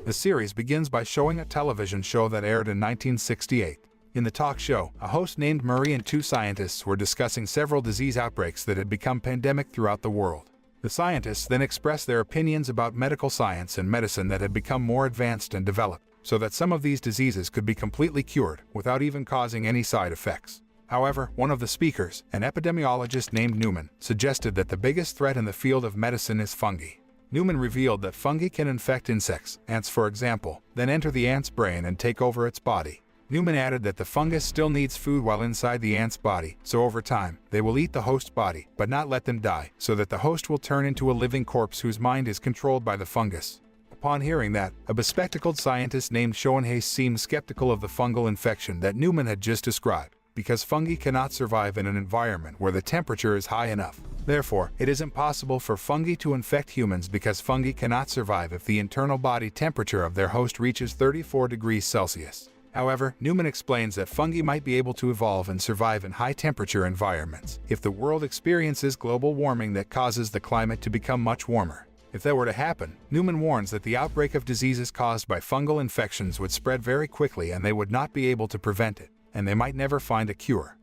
The series begins by showing a television show that aired in 1968. In the talk show, a host named Murray and two scientists were discussing several disease outbreaks that had become pandemic throughout the world. The scientists then expressed their opinions about medical science and medicine that had become more advanced and developed, so that some of these diseases could be completely cured without even causing any side effects. However, one of the speakers, an epidemiologist named Newman, suggested that the biggest threat in the field of medicine is fungi. Newman revealed that fungi can infect insects, ants for example, then enter the ant's brain and take over its body. Newman added that the fungus still needs food while inside the ant's body, so over time, they will eat the host's body, but not let them die, so that the host will turn into a living corpse whose mind is controlled by the fungus. Upon hearing that, a bespectacled scientist named Schoenhaus seemed skeptical of the fungal infection that Newman had just described, because fungi cannot survive in an environment where the temperature is high enough. Therefore, it is impossible for fungi to infect humans because fungi cannot survive if the internal body temperature of their host reaches 34 degrees Celsius. However, Newman explains that fungi might be able to evolve and survive in high-temperature environments if the world experiences global warming that causes the climate to become much warmer. If that were to happen, Newman warns that the outbreak of diseases caused by fungal infections would spread very quickly and they would not be able to prevent it, and they might never find a cure.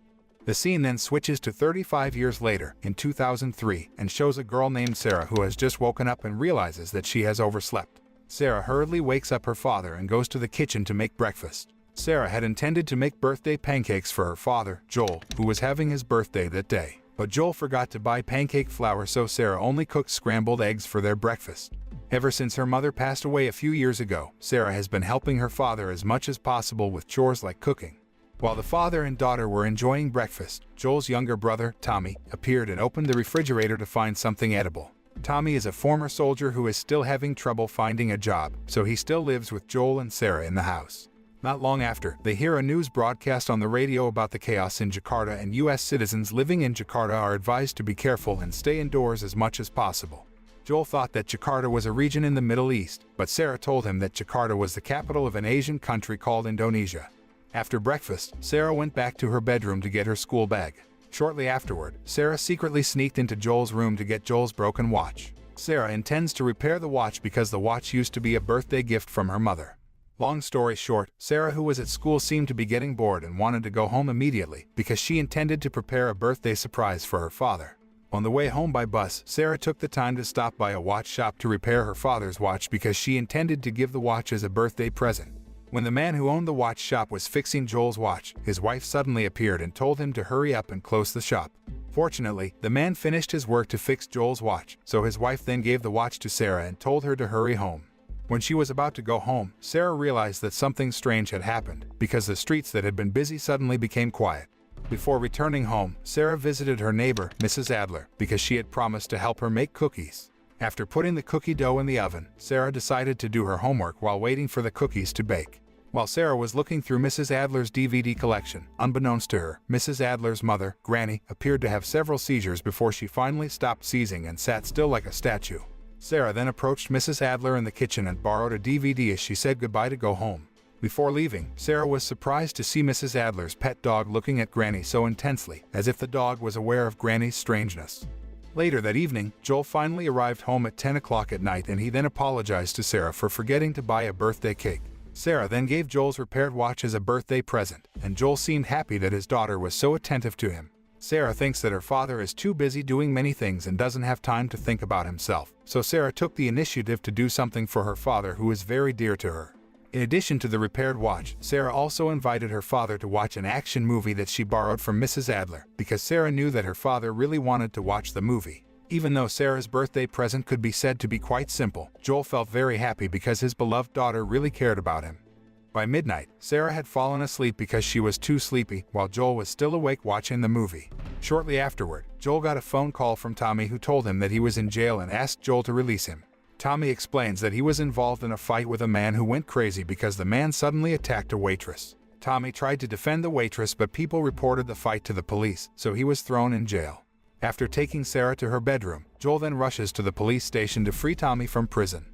The scene then switches to 35 years later, in 2003, and shows a girl named Sarah who has just woken up and realizes that she has overslept. Sarah hurriedly wakes up her father and goes to the kitchen to make breakfast. Sarah had intended to make birthday pancakes for her father, Joel, who was having his birthday that day. But Joel forgot to buy pancake flour, so Sarah only cooked scrambled eggs for their breakfast. Ever since her mother passed away a few years ago, Sarah has been helping her father as much as possible with chores like cooking. While the father and daughter were enjoying breakfast, Joel's younger brother, Tommy, appeared and opened the refrigerator to find something edible. Tommy is a former soldier who is still having trouble finding a job, so he still lives with Joel and Sarah in the house. Not long after, they hear a news broadcast on the radio about the chaos in Jakarta, and U.S. citizens living in Jakarta are advised to be careful and stay indoors as much as possible. Joel thought that Jakarta was a region in the Middle East, but Sarah told him that Jakarta was the capital of an Asian country called Indonesia. After breakfast, Sarah went back to her bedroom to get her school bag. Shortly afterward, Sarah secretly sneaked into Joel's room to get Joel's broken watch. Sarah intends to repair the watch because the watch used to be a birthday gift from her mother. Long story short, Sarah, who was at school, seemed to be getting bored and wanted to go home immediately because she intended to prepare a birthday surprise for her father. On the way home by bus, Sarah took the time to stop by a watch shop to repair her father's watch because she intended to give the watch as a birthday present. When the man who owned the watch shop was fixing Joel's watch, his wife suddenly appeared and told him to hurry up and close the shop. Fortunately, the man finished his work to fix Joel's watch, so his wife then gave the watch to Sarah and told her to hurry home. When she was about to go home, Sarah realized that something strange had happened because the streets that had been busy suddenly became quiet. Before returning home, Sarah visited her neighbor, Mrs. Adler, because she had promised to help her make cookies. After putting the cookie dough in the oven, Sarah decided to do her homework while waiting for the cookies to bake. While Sarah was looking through Mrs. Adler's DVD collection, unbeknownst to her, Mrs. Adler's mother, Granny, appeared to have several seizures before she finally stopped seizing and sat still like a statue. Sarah then approached Mrs. Adler in the kitchen and borrowed a DVD as she said goodbye to go home. Before leaving, Sarah was surprised to see Mrs. Adler's pet dog looking at Granny so intensely, as if the dog was aware of Granny's strangeness. Later that evening, Joel finally arrived home at 10 o'clock at night, and he then apologized to Sarah for forgetting to buy a birthday cake. Sarah then gave Joel's repaired watch as a birthday present, and Joel seemed happy that his daughter was so attentive to him. Sarah thinks that her father is too busy doing many things and doesn't have time to think about himself, so Sarah took the initiative to do something for her father, who is very dear to her. In addition to the repaired watch, Sarah also invited her father to watch an action movie that she borrowed from Mrs. Adler, because Sarah knew that her father really wanted to watch the movie. Even though Sarah's birthday present could be said to be quite simple, Joel felt very happy because his beloved daughter really cared about him. By midnight, Sarah had fallen asleep because she was too sleepy, while Joel was still awake watching the movie. Shortly afterward, Joel got a phone call from Tommy, who told him that he was in jail and asked Joel to release him. Tommy explains that he was involved in a fight with a man who went crazy because the man suddenly attacked a waitress. Tommy tried to defend the waitress, but people reported the fight to the police, so he was thrown in jail. After taking Sarah to her bedroom, Joel then rushes to the police station to free Tommy from prison.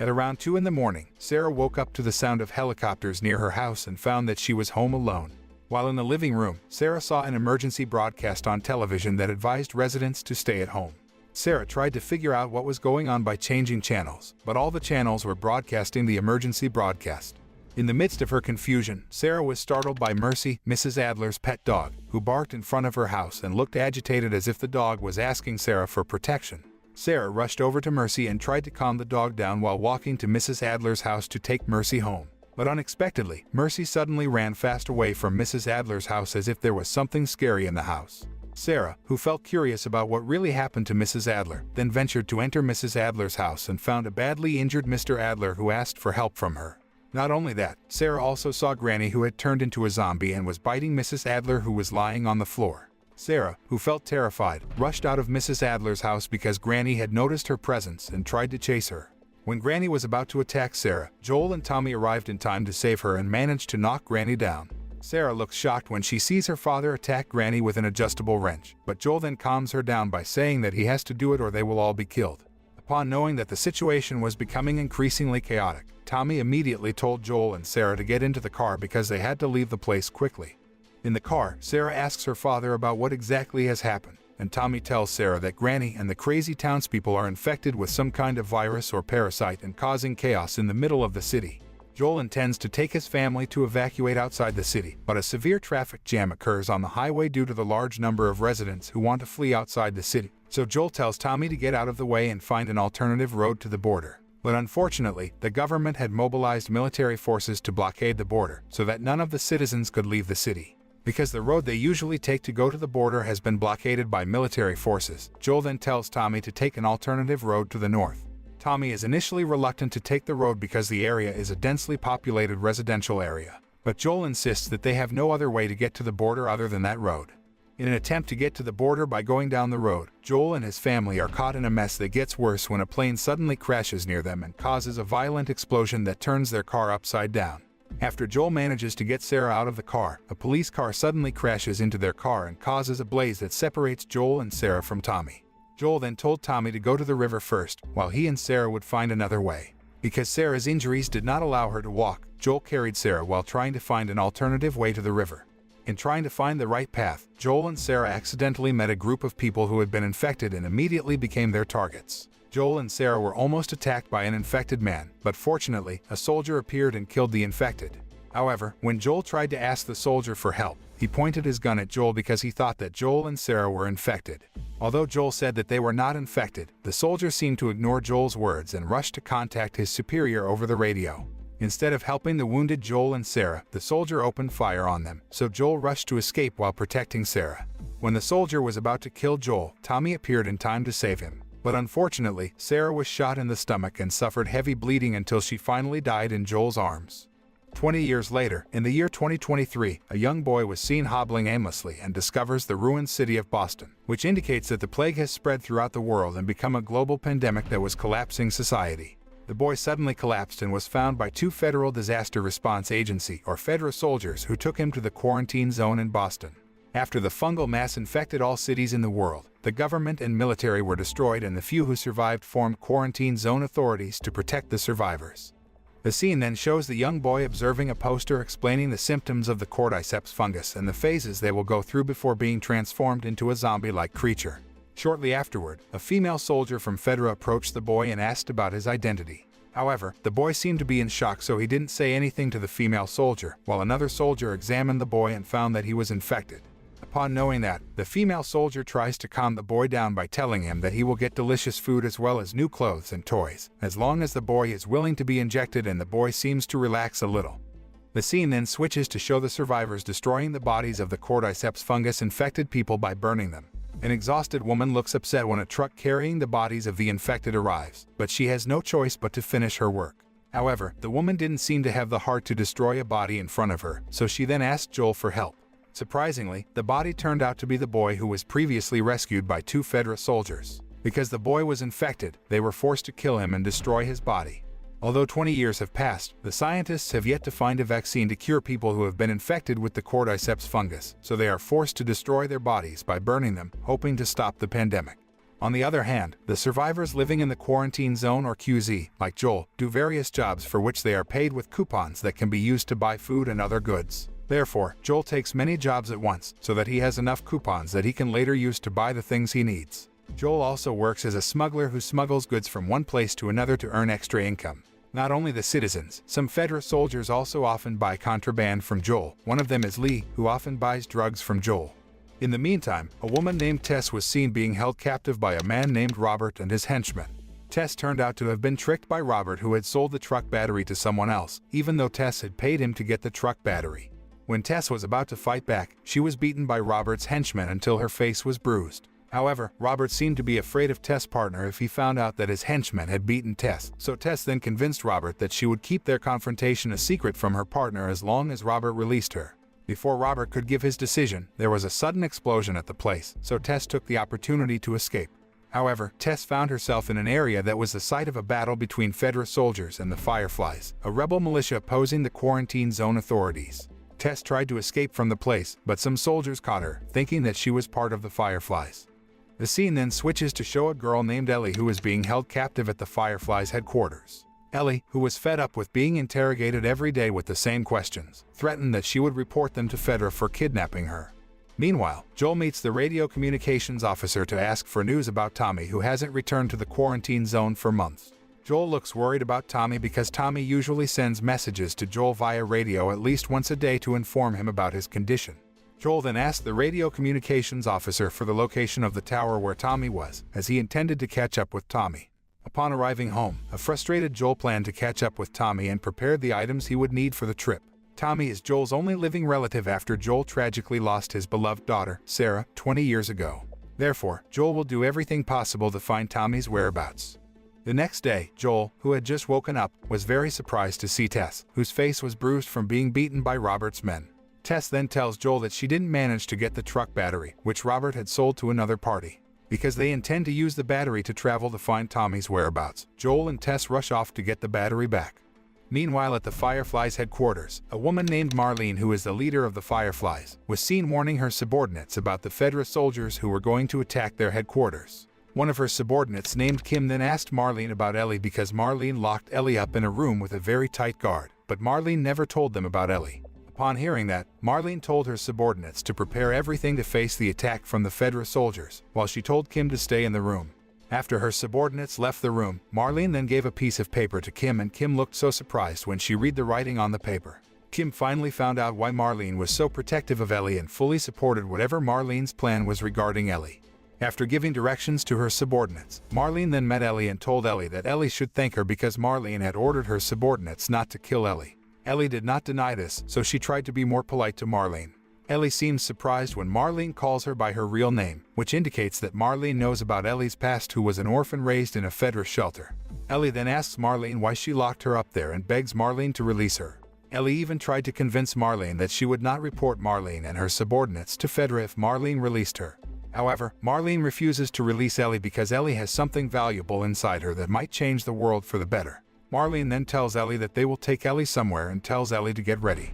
At around 2 in the morning, Sarah woke up to the sound of helicopters near her house and found that she was home alone. While in the living room, Sarah saw an emergency broadcast on television that advised residents to stay at home. Sarah tried to figure out what was going on by changing channels, but all the channels were broadcasting the emergency broadcast. In the midst of her confusion, Sarah was startled by Mercy, Mrs. Adler's pet dog, who barked in front of her house and looked agitated as if the dog was asking Sarah for protection. Sarah rushed over to Mercy and tried to calm the dog down while walking to Mrs. Adler's house to take Mercy home. But unexpectedly, Mercy suddenly ran fast away from Mrs. Adler's house as if there was something scary in the house. Sarah, who felt curious about what really happened to Mrs. Adler, then ventured to enter Mrs. Adler's house and found a badly injured Mr. Adler who asked for help from her. Not only that, Sarah also saw Granny, who had turned into a zombie and was biting Mrs. Adler, who was lying on the floor. Sarah, who felt terrified, rushed out of Mrs. Adler's house because Granny had noticed her presence and tried to chase her. When Granny was about to attack Sarah, Joel and Tommy arrived in time to save her and managed to knock Granny down. Sarah looks shocked when she sees her father attack Granny with an adjustable wrench, but Joel then calms her down by saying that he has to do it or they will all be killed. Upon knowing that the situation was becoming increasingly chaotic, Tommy immediately told Joel and Sarah to get into the car because they had to leave the place quickly. In the car, Sarah asks her father about what exactly has happened, and Tommy tells Sarah that Granny and the crazy townspeople are infected with some kind of virus or parasite and causing chaos in the middle of the city. Joel intends to take his family to evacuate outside the city, but a severe traffic jam occurs on the highway due to the large number of residents who want to flee outside the city. So Joel tells Tommy to get out of the way and find an alternative road to the border. But unfortunately, the government had mobilized military forces to blockade the border so that none of the citizens could leave the city. Because the road they usually take to go to the border has been blockaded by military forces, Joel then tells Tommy to take an alternative road to the north. Tommy is initially reluctant to take the road because the area is a densely populated residential area, but Joel insists that they have no other way to get to the border other than that road. In an attempt to get to the border by going down the road, Joel and his family are caught in a mess that gets worse when a plane suddenly crashes near them and causes a violent explosion that turns their car upside down. After Joel manages to get Sarah out of the car, a police car suddenly crashes into their car and causes a blaze that separates Joel and Sarah from Tommy. Joel then told Tommy to go to the river first, while he and Sarah would find another way. Because Sarah's injuries did not allow her to walk, Joel carried Sarah while trying to find an alternative way to the river. In trying to find the right path, Joel and Sarah accidentally met a group of people who had been infected and immediately became their targets. Joel and Sarah were almost attacked by an infected man, but fortunately, a soldier appeared and killed the infected. However, when Joel tried to ask the soldier for help, he pointed his gun at Joel because he thought that Joel and Sarah were infected. Although Joel said that they were not infected, the soldier seemed to ignore Joel's words and rushed to contact his superior over the radio. Instead of helping the wounded Joel and Sarah, the soldier opened fire on them, so Joel rushed to escape while protecting Sarah. When the soldier was about to kill Joel, Tommy appeared in time to save him. But unfortunately, Sarah was shot in the stomach and suffered heavy bleeding until she finally died in Joel's arms. 20 years later, in the year 2023, a young boy was seen hobbling aimlessly and discovers the ruined city of Boston, which indicates that the plague has spread throughout the world and become a global pandemic that was collapsing society. The boy suddenly collapsed and was found by two Federal Disaster Response Agency or FEDRA soldiers who took him to the quarantine zone in Boston. After the fungal mass infected all cities in the world, the government and military were destroyed and the few who survived formed quarantine zone authorities to protect the survivors. The scene then shows the young boy observing a poster explaining the symptoms of the cordyceps fungus and the phases they will go through before being transformed into a zombie-like creature. Shortly afterward, a female soldier from FEDRA approached the boy and asked about his identity. However, the boy seemed to be in shock, so he didn't say anything to the female soldier, while another soldier examined the boy and found that he was infected. Upon knowing that, the female soldier tries to calm the boy down by telling him that he will get delicious food as well as new clothes and toys, as long as the boy is willing to be injected, and the boy seems to relax a little. The scene then switches to show the survivors destroying the bodies of the cordyceps fungus-infected people by burning them. An exhausted woman looks upset when a truck carrying the bodies of the infected arrives, but she has no choice but to finish her work. However, the woman didn't seem to have the heart to destroy a body in front of her, so she then asked Joel for help. Surprisingly, the body turned out to be the boy who was previously rescued by two FEDRA soldiers. Because the boy was infected, they were forced to kill him and destroy his body. Although 20 years have passed, the scientists have yet to find a vaccine to cure people who have been infected with the cordyceps fungus, so they are forced to destroy their bodies by burning them, hoping to stop the pandemic. On the other hand, the survivors living in the quarantine zone or QZ, like Joel, do various jobs for which they are paid with coupons that can be used to buy food and other goods. Therefore, Joel takes many jobs at once, so that he has enough coupons that he can later use to buy the things he needs. Joel also works as a smuggler who smuggles goods from one place to another to earn extra income. Not only the citizens, some Federal soldiers also often buy contraband from Joel. One of them is Lee, who often buys drugs from Joel. In the meantime, a woman named Tess was seen being held captive by a man named Robert and his henchmen. Tess turned out to have been tricked by Robert, who had sold the truck battery to someone else, even though Tess had paid him to get the truck battery. When Tess was about to fight back, she was beaten by Robert's henchmen until her face was bruised. However, Robert seemed to be afraid of Tess' partner if he found out that his henchmen had beaten Tess, so Tess then convinced Robert that she would keep their confrontation a secret from her partner as long as Robert released her. Before Robert could give his decision, there was a sudden explosion at the place, so Tess took the opportunity to escape. However, Tess found herself in an area that was the site of a battle between Federal soldiers and the Fireflies, a rebel militia opposing the quarantine zone authorities. Tess tried to escape from the place, but some soldiers caught her, thinking that she was part of the Fireflies. The scene then switches to show a girl named Ellie who is being held captive at the Fireflies headquarters. Ellie, who was fed up with being interrogated every day with the same questions, threatened that she would report them to Fedra for kidnapping her. Meanwhile, Joel meets the radio communications officer to ask for news about Tommy, who hasn't returned to the quarantine zone for months. Joel looks worried about Tommy because Tommy usually sends messages to Joel via radio at least once a day to inform him about his condition. Joel then asked the radio communications officer for the location of the tower where Tommy was, as he intended to catch up with Tommy. Upon arriving home, a frustrated Joel planned to catch up with Tommy and prepared the items he would need for the trip. Tommy is Joel's only living relative after Joel tragically lost his beloved daughter, Sarah, 20 years ago. Therefore, Joel will do everything possible to find Tommy's whereabouts. The next day, Joel, who had just woken up, was very surprised to see Tess, whose face was bruised from being beaten by Robert's men. Tess then tells Joel that she didn't manage to get the truck battery, which Robert had sold to another party. Because they intend to use the battery to travel to find Tommy's whereabouts, Joel and Tess rush off to get the battery back. Meanwhile, at the Fireflies headquarters, a woman named Marlene, who is the leader of the Fireflies, was seen warning her subordinates about the Federal soldiers who were going to attack their headquarters. One of her subordinates named Kim then asked Marlene about Ellie because Marlene locked Ellie up in a room with a very tight guard, but Marlene never told them about Ellie. Upon hearing that, Marlene told her subordinates to prepare everything to face the attack from the Federal soldiers, while she told Kim to stay in the room. After her subordinates left the room, Marlene then gave a piece of paper to Kim, and Kim looked so surprised when she read the writing on the paper. Kim finally found out why Marlene was so protective of Ellie and fully supported whatever Marlene's plan was regarding Ellie. After giving directions to her subordinates, Marlene then met Ellie and told Ellie that Ellie should thank her because Marlene had ordered her subordinates not to kill Ellie. Ellie did not deny this, so she tried to be more polite to Marlene. Ellie seems surprised when Marlene calls her by her real name, which indicates that Marlene knows about Ellie's past, who was an orphan raised in a Federal shelter. Ellie then asks Marlene why she locked her up there and begs Marlene to release her. Ellie even tried to convince Marlene that she would not report Marlene and her subordinates to Fedra if Marlene released her. However, Marlene refuses to release Ellie because Ellie has something valuable inside her that might change the world for the better. Marlene then tells Ellie that they will take Ellie somewhere and tells Ellie to get ready.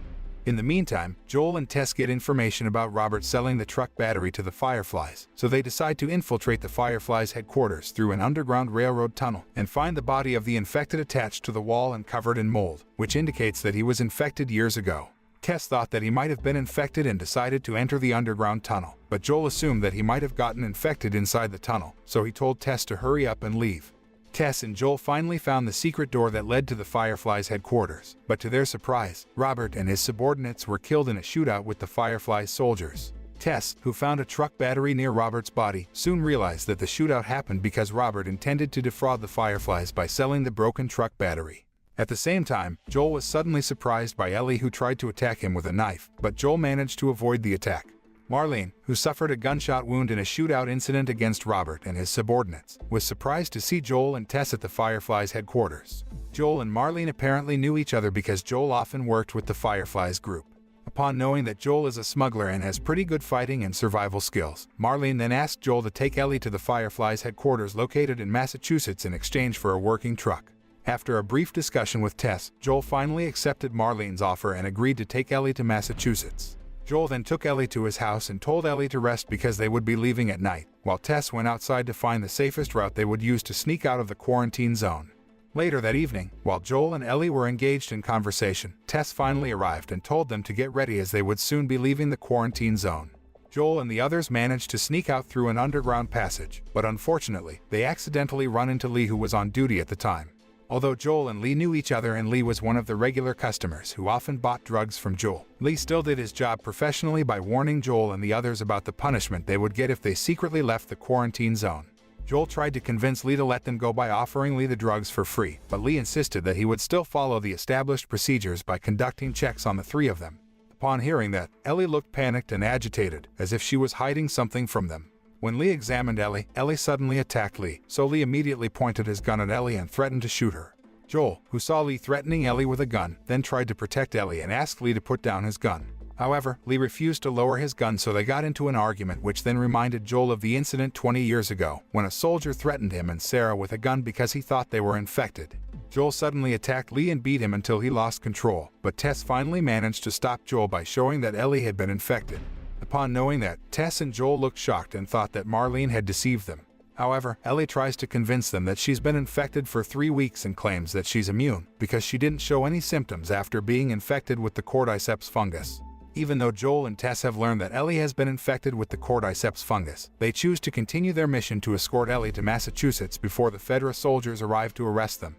In the meantime, Joel and Tess get information about Robert selling the truck battery to the Fireflies, so they decide to infiltrate the Fireflies headquarters through an underground railroad tunnel and find the body of the infected attached to the wall and covered in mold, which indicates that he was infected years ago. Tess thought that he might have been infected and decided to enter the underground tunnel, but Joel assumed that he might have gotten infected inside the tunnel, so he told Tess to hurry up and leave. Tess and Joel finally found the secret door that led to the Fireflies headquarters, but to their surprise, Robert and his subordinates were killed in a shootout with the Fireflies soldiers. Tess, who found a truck battery near Robert's body, soon realized that the shootout happened because Robert intended to defraud the Fireflies by selling the broken truck battery. At the same time, Joel was suddenly surprised by Ellie, who tried to attack him with a knife, but Joel managed to avoid the attack. Marlene, who suffered a gunshot wound in a shootout incident against Robert and his subordinates, was surprised to see Joel and Tess at the Fireflies headquarters. Joel and Marlene apparently knew each other because Joel often worked with the Fireflies group. Upon knowing that Joel is a smuggler and has pretty good fighting and survival skills, Marlene then asked Joel to take Ellie to the Fireflies headquarters located in Massachusetts in exchange for a working truck. After a brief discussion with Tess, Joel finally accepted Marlene's offer and agreed to take Ellie to Massachusetts. Joel then took Ellie to his house and told Ellie to rest because they would be leaving at night, while Tess went outside to find the safest route they would use to sneak out of the quarantine zone. Later that evening, while Joel and Ellie were engaged in conversation, Tess finally arrived and told them to get ready as they would soon be leaving the quarantine zone. Joel and the others manage to sneak out through an underground passage, but unfortunately, they accidentally run into Lee, who was on duty at the time. Although Joel and Lee knew each other and Lee was one of the regular customers who often bought drugs from Joel, Lee still did his job professionally by warning Joel and the others about the punishment they would get if they secretly left the quarantine zone. Joel tried to convince Lee to let them go by offering Lee the drugs for free, but Lee insisted that he would still follow the established procedures by conducting checks on the three of them. Upon hearing that, Ellie looked panicked and agitated, as if she was hiding something from them. When Lee examined Ellie, Ellie suddenly attacked Lee, so Lee immediately pointed his gun at Ellie and threatened to shoot her. Joel, who saw Lee threatening Ellie with a gun, then tried to protect Ellie and asked Lee to put down his gun. However, Lee refused to lower his gun, so they got into an argument, which then reminded Joel of the incident 20 years ago, when a soldier threatened him and Sarah with a gun because he thought they were infected. Joel suddenly attacked Lee and beat him until he lost control, but Tess finally managed to stop Joel by showing that Ellie had been infected. Upon knowing that, Tess and Joel looked shocked and thought that Marlene had deceived them. However, Ellie tries to convince them that she's been infected for 3 weeks and claims that she's immune because she didn't show any symptoms after being infected with the cordyceps fungus. Even though Joel and Tess have learned that Ellie has been infected with the cordyceps fungus, they choose to continue their mission to escort Ellie to Massachusetts before the Federal soldiers arrive to arrest them.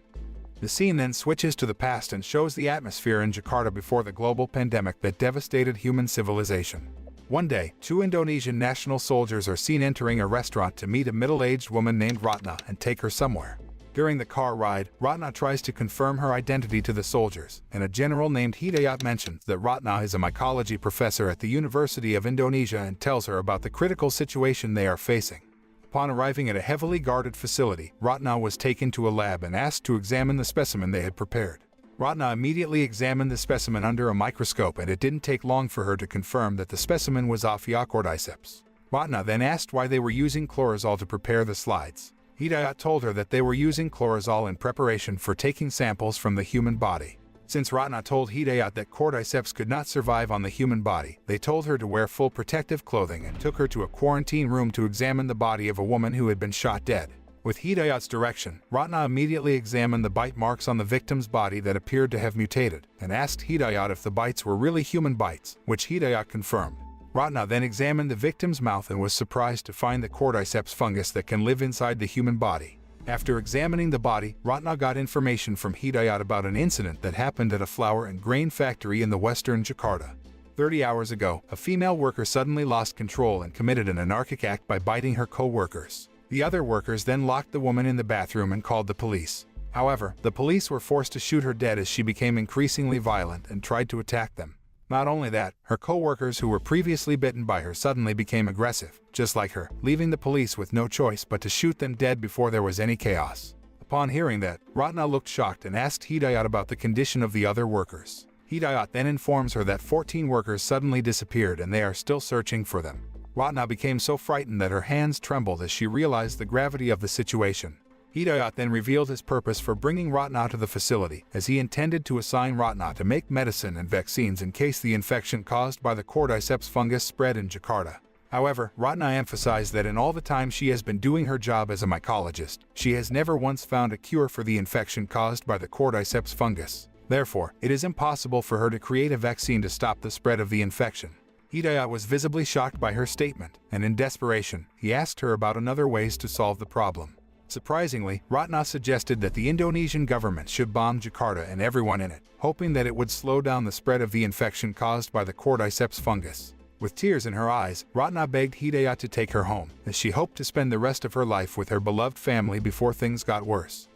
The scene then switches to the past and shows the atmosphere in Jakarta before the global pandemic that devastated human civilization. One day, 2 Indonesian national soldiers are seen entering a restaurant to meet a middle-aged woman named Ratna and take her somewhere. During the car ride, Ratna tries to confirm her identity to the soldiers, and a general named Hidayat mentions that Ratna is a mycology professor at the University of Indonesia and tells her about the critical situation they are facing. Upon arriving at a heavily guarded facility, Ratna was taken to a lab and asked to examine the specimen they had prepared. Ratna immediately examined the specimen under a microscope, and it didn't take long for her to confirm that the specimen was Ophiocordyceps. Ratna then asked why they were using chlorazole to prepare the slides. Hidayat told her that they were using chlorazole in preparation for taking samples from the human body. Since Ratna told Hidayat that cordyceps could not survive on the human body, they told her to wear full protective clothing and took her to a quarantine room to examine the body of a woman who had been shot dead. With Hidayat's direction, Ratna immediately examined the bite marks on the victim's body that appeared to have mutated, and asked Hidayat if the bites were really human bites, which Hidayat confirmed. Ratna then examined the victim's mouth and was surprised to find the cordyceps fungus that can live inside the human body. After examining the body, Ratna got information from Hidayat about an incident that happened at a flour and grain factory in the western Jakarta. 30 hours ago, a female worker suddenly lost control and committed an anarchic act by biting her co-workers. The other workers then locked the woman in the bathroom and called the police. However, the police were forced to shoot her dead as she became increasingly violent and tried to attack them. Not only that, her co-workers who were previously bitten by her suddenly became aggressive, just like her, leaving the police with no choice but to shoot them dead before there was any chaos. Upon hearing that, Ratna looked shocked and asked Hidayat about the condition of the other workers. Hidayat then informs her that 14 workers suddenly disappeared and they are still searching for them. Ratna became so frightened that her hands trembled as she realized the gravity of the situation. Hidayat then revealed his purpose for bringing Ratna to the facility, as he intended to assign Ratna to make medicine and vaccines in case the infection caused by the cordyceps fungus spread in Jakarta. However, Ratna emphasized that in all the time she has been doing her job as a mycologist, she has never once found a cure for the infection caused by the cordyceps fungus. Therefore, it is impossible for her to create a vaccine to stop the spread of the infection. Hidayat was visibly shocked by her statement, and in desperation, he asked her about other ways to solve the problem. Surprisingly, Ratna suggested that the Indonesian government should bomb Jakarta and everyone in it, hoping that it would slow down the spread of the infection caused by the cordyceps fungus. With tears in her eyes, Ratna begged Hidayat to take her home, as she hoped to spend the rest of her life with her beloved family before things got worse.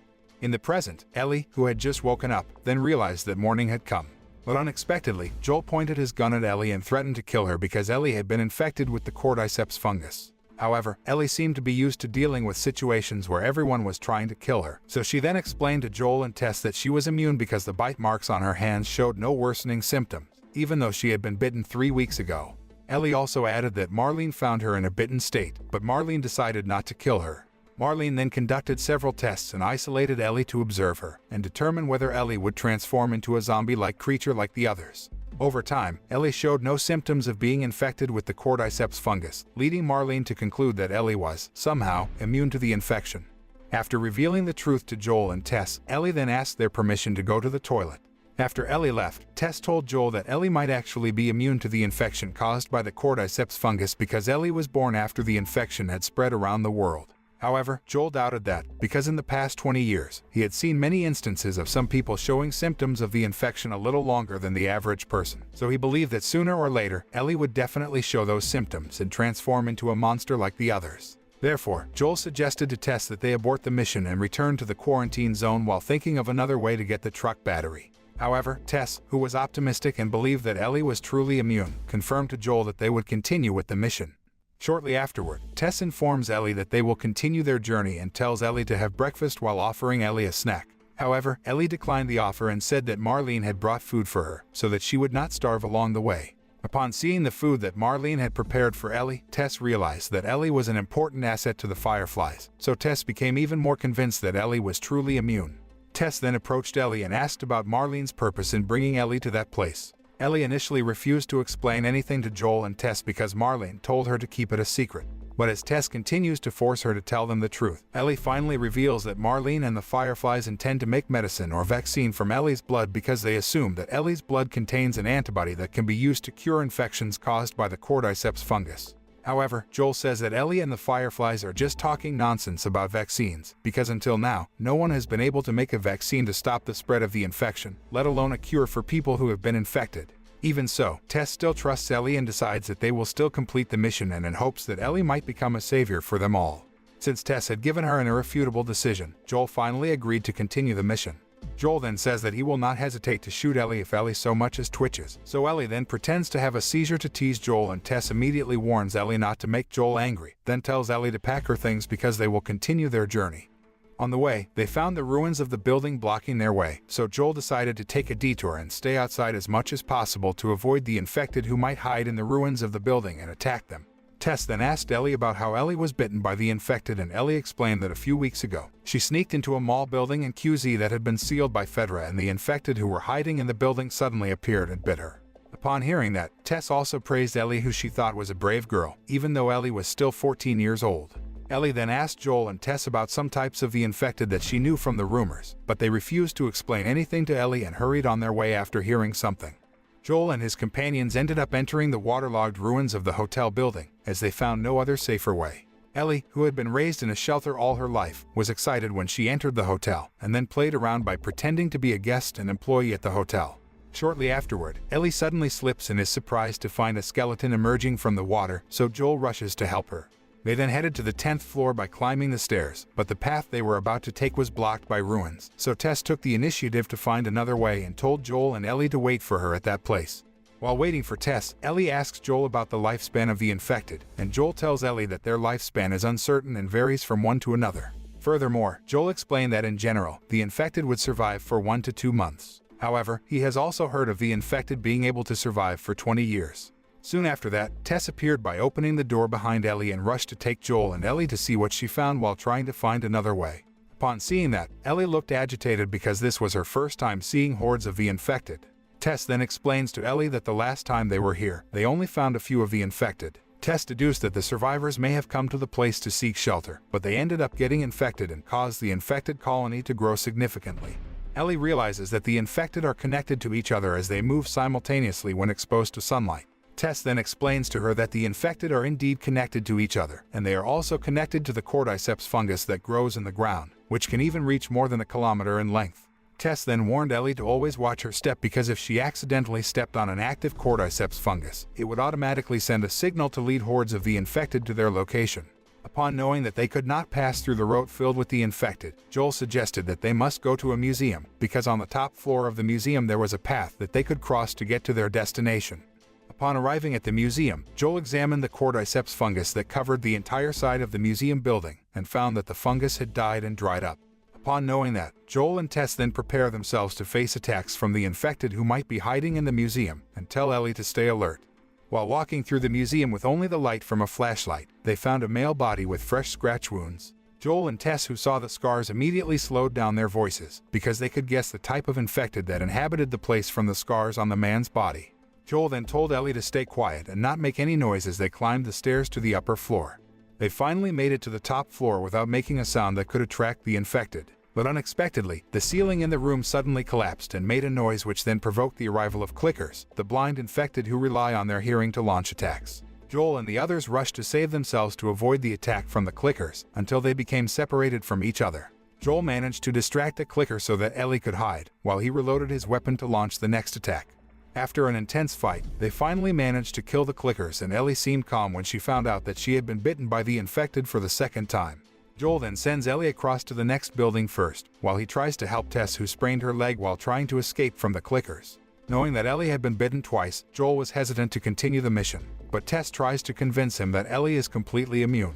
In the present, Ellie, who had just woken up, then realized that morning had come. But unexpectedly, Joel pointed his gun at Ellie and threatened to kill her because Ellie had been infected with the cordyceps fungus. However, Ellie seemed to be used to dealing with situations where everyone was trying to kill her, so she then explained to Joel and Tess that she was immune because the bite marks on her hands showed no worsening symptoms, even though she had been bitten 3 weeks ago. Ellie also added that Marlene found her in a bitten state, but Marlene decided not to kill her. Marlene then conducted several tests and isolated Ellie to observe her, and determine whether Ellie would transform into a zombie-like creature like the others. Over time, Ellie showed no symptoms of being infected with the cordyceps fungus, leading Marlene to conclude that Ellie was, somehow, immune to the infection. After revealing the truth to Joel and Tess, Ellie then asked their permission to go to the toilet. After Ellie left, Tess told Joel that Ellie might actually be immune to the infection caused by the cordyceps fungus because Ellie was born after the infection had spread around the world. However, Joel doubted that, because in the past 20 years, he had seen many instances of some people showing symptoms of the infection a little longer than the average person. So he believed that sooner or later, Ellie would definitely show those symptoms and transform into a monster like the others. Therefore, Joel suggested to Tess that they abort the mission and return to the quarantine zone while thinking of another way to get the truck battery. However, Tess, who was optimistic and believed that Ellie was truly immune, confirmed to Joel that they would continue with the mission. Shortly afterward, Tess informs Ellie that they will continue their journey and tells Ellie to have breakfast while offering Ellie a snack. However, Ellie declined the offer and said that Marlene had brought food for her, so that she would not starve along the way. Upon seeing the food that Marlene had prepared for Ellie, Tess realized that Ellie was an important asset to the Fireflies, so Tess became even more convinced that Ellie was truly immune. Tess then approached Ellie and asked about Marlene's purpose in bringing Ellie to that place. Ellie initially refused to explain anything to Joel and Tess because Marlene told her to keep it a secret. But as Tess continues to force her to tell them the truth, Ellie finally reveals that Marlene and the Fireflies intend to make medicine or vaccine from Ellie's blood because they assume that Ellie's blood contains an antibody that can be used to cure infections caused by the cordyceps fungus. However, Joel says that Ellie and the Fireflies are just talking nonsense about vaccines, because until now, no one has been able to make a vaccine to stop the spread of the infection, let alone a cure for people who have been infected. Even so, Tess still trusts Ellie and decides that they will still complete the mission and in hopes that Ellie might become a savior for them all. Since Tess had given her an irrefutable decision, Joel finally agreed to continue the mission. Joel then says that he will not hesitate to shoot Ellie if Ellie so much as twitches, so Ellie then pretends to have a seizure to tease Joel and Tess immediately warns Ellie not to make Joel angry, then tells Ellie to pack her things because they will continue their journey. On the way, they found the ruins of the building blocking their way, so Joel decided to take a detour and stay outside as much as possible to avoid the infected who might hide in the ruins of the building and attack them. Tess then asked Ellie about how Ellie was bitten by the infected, and Ellie explained that a few weeks ago, she sneaked into a mall building in QZ that had been sealed by Fedra, and the infected who were hiding in the building suddenly appeared and bit her. Upon hearing that, Tess also praised Ellie, who she thought was a brave girl, even though Ellie was still 14 years old. Ellie then asked Joel and Tess about some types of the infected that she knew from the rumors, but they refused to explain anything to Ellie and hurried on their way after hearing something. Joel and his companions ended up entering the waterlogged ruins of the hotel building, as they found no other safer way. Ellie, who had been raised in a shelter all her life, was excited when she entered the hotel, and then played around by pretending to be a guest and employee at the hotel. Shortly afterward, Ellie suddenly slips and is surprised to find a skeleton emerging from the water, so Joel rushes to help her. They then headed to the 10th floor by climbing the stairs, but the path they were about to take was blocked by ruins, so Tess took the initiative to find another way and told Joel and Ellie to wait for her at that place. While waiting for Tess, Ellie asks Joel about the lifespan of the infected, and Joel tells Ellie that their lifespan is uncertain and varies from one to another. Furthermore, Joel explained that in general, the infected would survive for 1 to 2 months. However, he has also heard of the infected being able to survive for 20 years. Soon after that, Tess appeared by opening the door behind Ellie and rushed to take Joel and Ellie to see what she found while trying to find another way. Upon seeing that, Ellie looked agitated because this was her first time seeing hordes of the infected. Tess then explains to Ellie that the last time they were here, they only found a few of the infected. Tess deduced that the survivors may have come to the place to seek shelter, but they ended up getting infected and caused the infected colony to grow significantly. Ellie realizes that the infected are connected to each other as they move simultaneously when exposed to sunlight. Tess then explains to her that the infected are indeed connected to each other, and they are also connected to the cordyceps fungus that grows in the ground, which can even reach more than 1 kilometer in length. Tess then warned Ellie to always watch her step because if she accidentally stepped on an active cordyceps fungus, it would automatically send a signal to lead hordes of the infected to their location. Upon knowing that they could not pass through the road filled with the infected, Joel suggested that they must go to a museum, because on the top floor of the museum there was a path that they could cross to get to their destination. Upon arriving at the museum, Joel examined the cordyceps fungus that covered the entire side of the museum building and found that the fungus had died and dried up. Upon knowing that, Joel and Tess then prepare themselves to face attacks from the infected who might be hiding in the museum and tell Ellie to stay alert. While walking through the museum with only the light from a flashlight, they found a male body with fresh scratch wounds. Joel and Tess, who saw the scars, immediately slowed down their voices because they could guess the type of infected that inhabited the place from the scars on the man's body. Joel then told Ellie to stay quiet and not make any noise as they climbed the stairs to the upper floor. They finally made it to the top floor without making a sound that could attract the infected. But unexpectedly, the ceiling in the room suddenly collapsed and made a noise which then provoked the arrival of clickers, the blind infected who rely on their hearing to launch attacks. Joel and the others rushed to save themselves to avoid the attack from the clickers, until they became separated from each other. Joel managed to distract the clicker so that Ellie could hide, while he reloaded his weapon to launch the next attack. After an intense fight, they finally managed to kill the clickers, and Ellie seemed calm when she found out that she had been bitten by the infected for the second time. Joel then sends Ellie across to the next building first, while he tries to help Tess, who sprained her leg while trying to escape from the clickers. Knowing that Ellie had been bitten twice, Joel was hesitant to continue the mission, but Tess tries to convince him that Ellie is completely immune.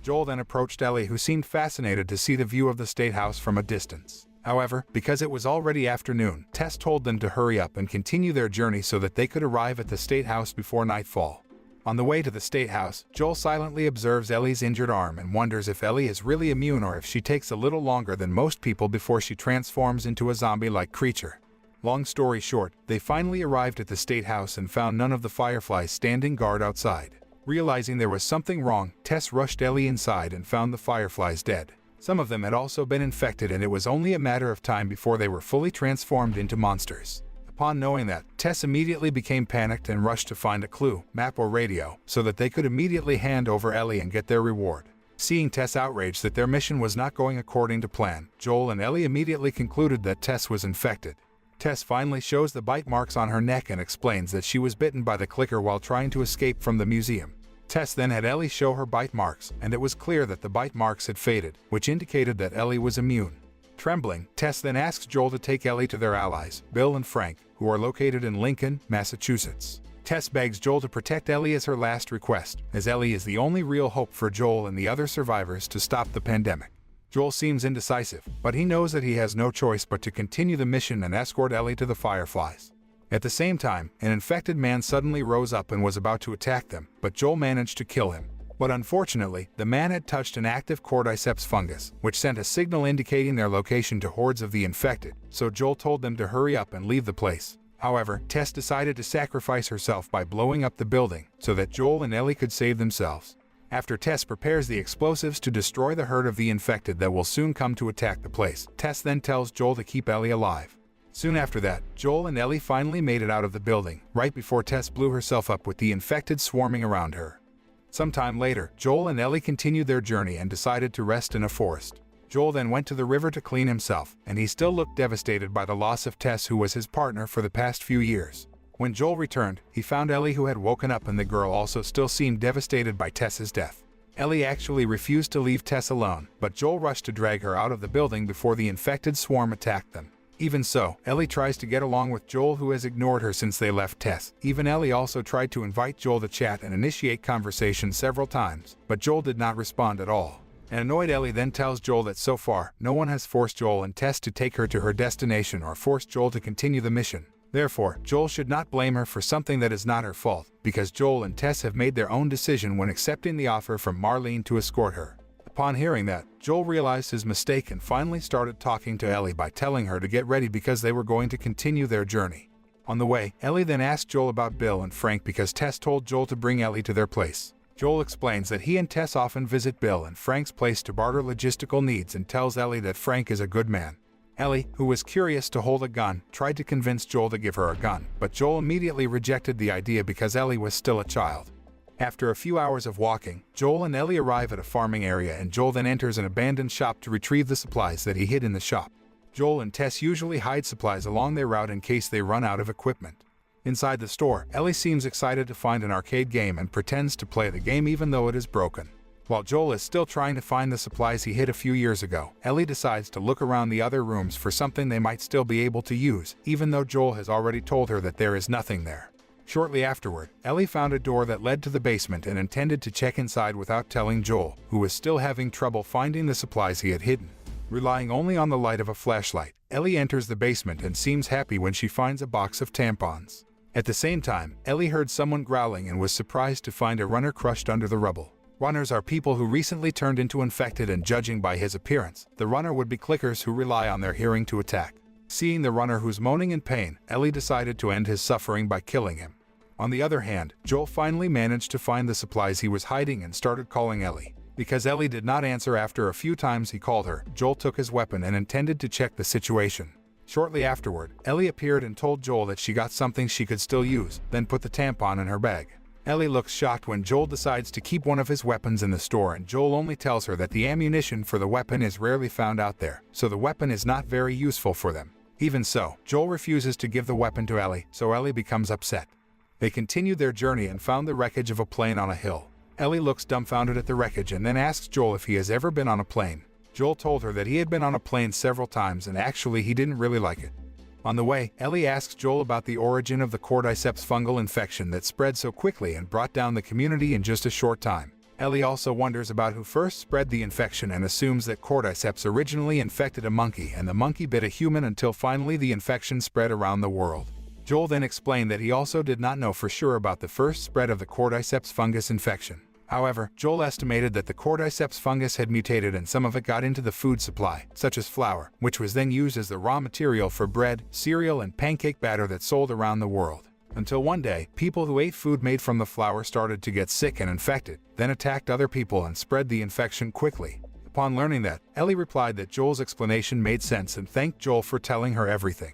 Joel then approached Ellie, who seemed fascinated to see the view of the State House from a distance. However, because it was already afternoon, Tess told them to hurry up and continue their journey so that they could arrive at the State House before nightfall. On the way to the State House, Joel silently observes Ellie's injured arm and wonders if Ellie is really immune or if she takes a little longer than most people before she transforms into a zombie-like creature. Long story short, they finally arrived at the State House and found none of the Fireflies standing guard outside. Realizing there was something wrong, Tess rushed Ellie inside and found the Fireflies dead. Some of them had also been infected, and it was only a matter of time before they were fully transformed into monsters. Upon knowing that, Tess immediately became panicked and rushed to find a clue, map or radio, so that they could immediately hand over Ellie and get their reward. Seeing Tess outraged that their mission was not going according to plan, Joel and Ellie immediately concluded that Tess was infected. Tess finally shows the bite marks on her neck and explains that she was bitten by the clicker while trying to escape from the museum. Tess then had Ellie show her bite marks, and it was clear that the bite marks had faded, which indicated that Ellie was immune. Trembling, Tess then asks Joel to take Ellie to their allies, Bill and Frank, who are located in Lincoln, Massachusetts. Tess begs Joel to protect Ellie as her last request, as Ellie is the only real hope for Joel and the other survivors to stop the pandemic. Joel seems indecisive, but he knows that he has no choice but to continue the mission and escort Ellie to the Fireflies. At the same time, an infected man suddenly rose up and was about to attack them, but Joel managed to kill him. But unfortunately, the man had touched an active cordyceps fungus, which sent a signal indicating their location to hordes of the infected, so Joel told them to hurry up and leave the place. However, Tess decided to sacrifice herself by blowing up the building, so that Joel and Ellie could save themselves. After Tess prepares the explosives to destroy the herd of the infected that will soon come to attack the place, Tess then tells Joel to keep Ellie alive. Soon after that, Joel and Ellie finally made it out of the building, right before Tess blew herself up with the infected swarming around her. Sometime later, Joel and Ellie continued their journey and decided to rest in a forest. Joel then went to the river to clean himself, and he still looked devastated by the loss of Tess, who was his partner for the past few years. When Joel returned, he found Ellie, who had woken up, and the girl also still seemed devastated by Tess's death. Ellie actually refused to leave Tess alone, but Joel rushed to drag her out of the building before the infected swarm attacked them. Even so, Ellie tries to get along with Joel, who has ignored her since they left Tess. Even Ellie also tried to invite Joel to chat and initiate conversation several times, but Joel did not respond at all. An annoyed Ellie then tells Joel that so far, no one has forced Joel and Tess to take her to her destination or forced Joel to continue the mission. Therefore, Joel should not blame her for something that is not her fault, because Joel and Tess have made their own decision when accepting the offer from Marlene to escort her. Upon hearing that, Joel realized his mistake and finally started talking to Ellie by telling her to get ready because they were going to continue their journey. On the way, Ellie then asked Joel about Bill and Frank because Tess told Joel to bring Ellie to their place. Joel explains that he and Tess often visit Bill and Frank's place to barter logistical needs and tells Ellie that Frank is a good man. Ellie, who was curious to hold a gun, tried to convince Joel to give her a gun, but Joel immediately rejected the idea because Ellie was still a child. After a few hours of walking, Joel and Ellie arrive at a farming area, and Joel then enters an abandoned shop to retrieve the supplies that he hid in the shop. Joel and Tess usually hide supplies along their route in case they run out of equipment. Inside the store, Ellie seems excited to find an arcade game and pretends to play the game even though it is broken. While Joel is still trying to find the supplies he hid a few years ago, Ellie decides to look around the other rooms for something they might still be able to use, even though Joel has already told her that there is nothing there. Shortly afterward, Ellie found a door that led to the basement and intended to check inside without telling Joel, who was still having trouble finding the supplies he had hidden. Relying only on the light of a flashlight, Ellie enters the basement and seems happy when she finds a box of tampons. At the same time, Ellie heard someone growling and was surprised to find a runner crushed under the rubble. Runners are people who recently turned into infected, and judging by his appearance, the runner would be clickers who rely on their hearing to attack. Seeing the runner who's moaning in pain, Ellie decided to end his suffering by killing him. On the other hand, Joel finally managed to find the supplies he was hiding and started calling Ellie. Because Ellie did not answer after a few times he called her, Joel took his weapon and intended to check the situation. Shortly afterward, Ellie appeared and told Joel that she got something she could still use, then put the tampon in her bag. Ellie looks shocked when Joel decides to keep one of his weapons in the store, and Joel only tells her that the ammunition for the weapon is rarely found out there, so the weapon is not very useful for them. Even so, Joel refuses to give the weapon to Ellie, so Ellie becomes upset. They continued their journey and found the wreckage of a plane on a hill. Ellie looks dumbfounded at the wreckage and then asks Joel if he has ever been on a plane. Joel told her that he had been on a plane several times and actually he didn't really like it. On the way, Ellie asks Joel about the origin of the cordyceps fungal infection that spread so quickly and brought down the community in just a short time. Ellie also wonders about who first spread the infection and assumes that cordyceps originally infected a monkey and the monkey bit a human until finally the infection spread around the world. Joel then explained that he also did not know for sure about the first spread of the cordyceps fungus infection. However, Joel estimated that the cordyceps fungus had mutated and some of it got into the food supply, such as flour, which was then used as the raw material for bread, cereal, and pancake batter that sold around the world. Until one day, people who ate food made from the flour started to get sick and infected, then attacked other people and spread the infection quickly. Upon learning that, Ellie replied that Joel's explanation made sense and thanked Joel for telling her everything.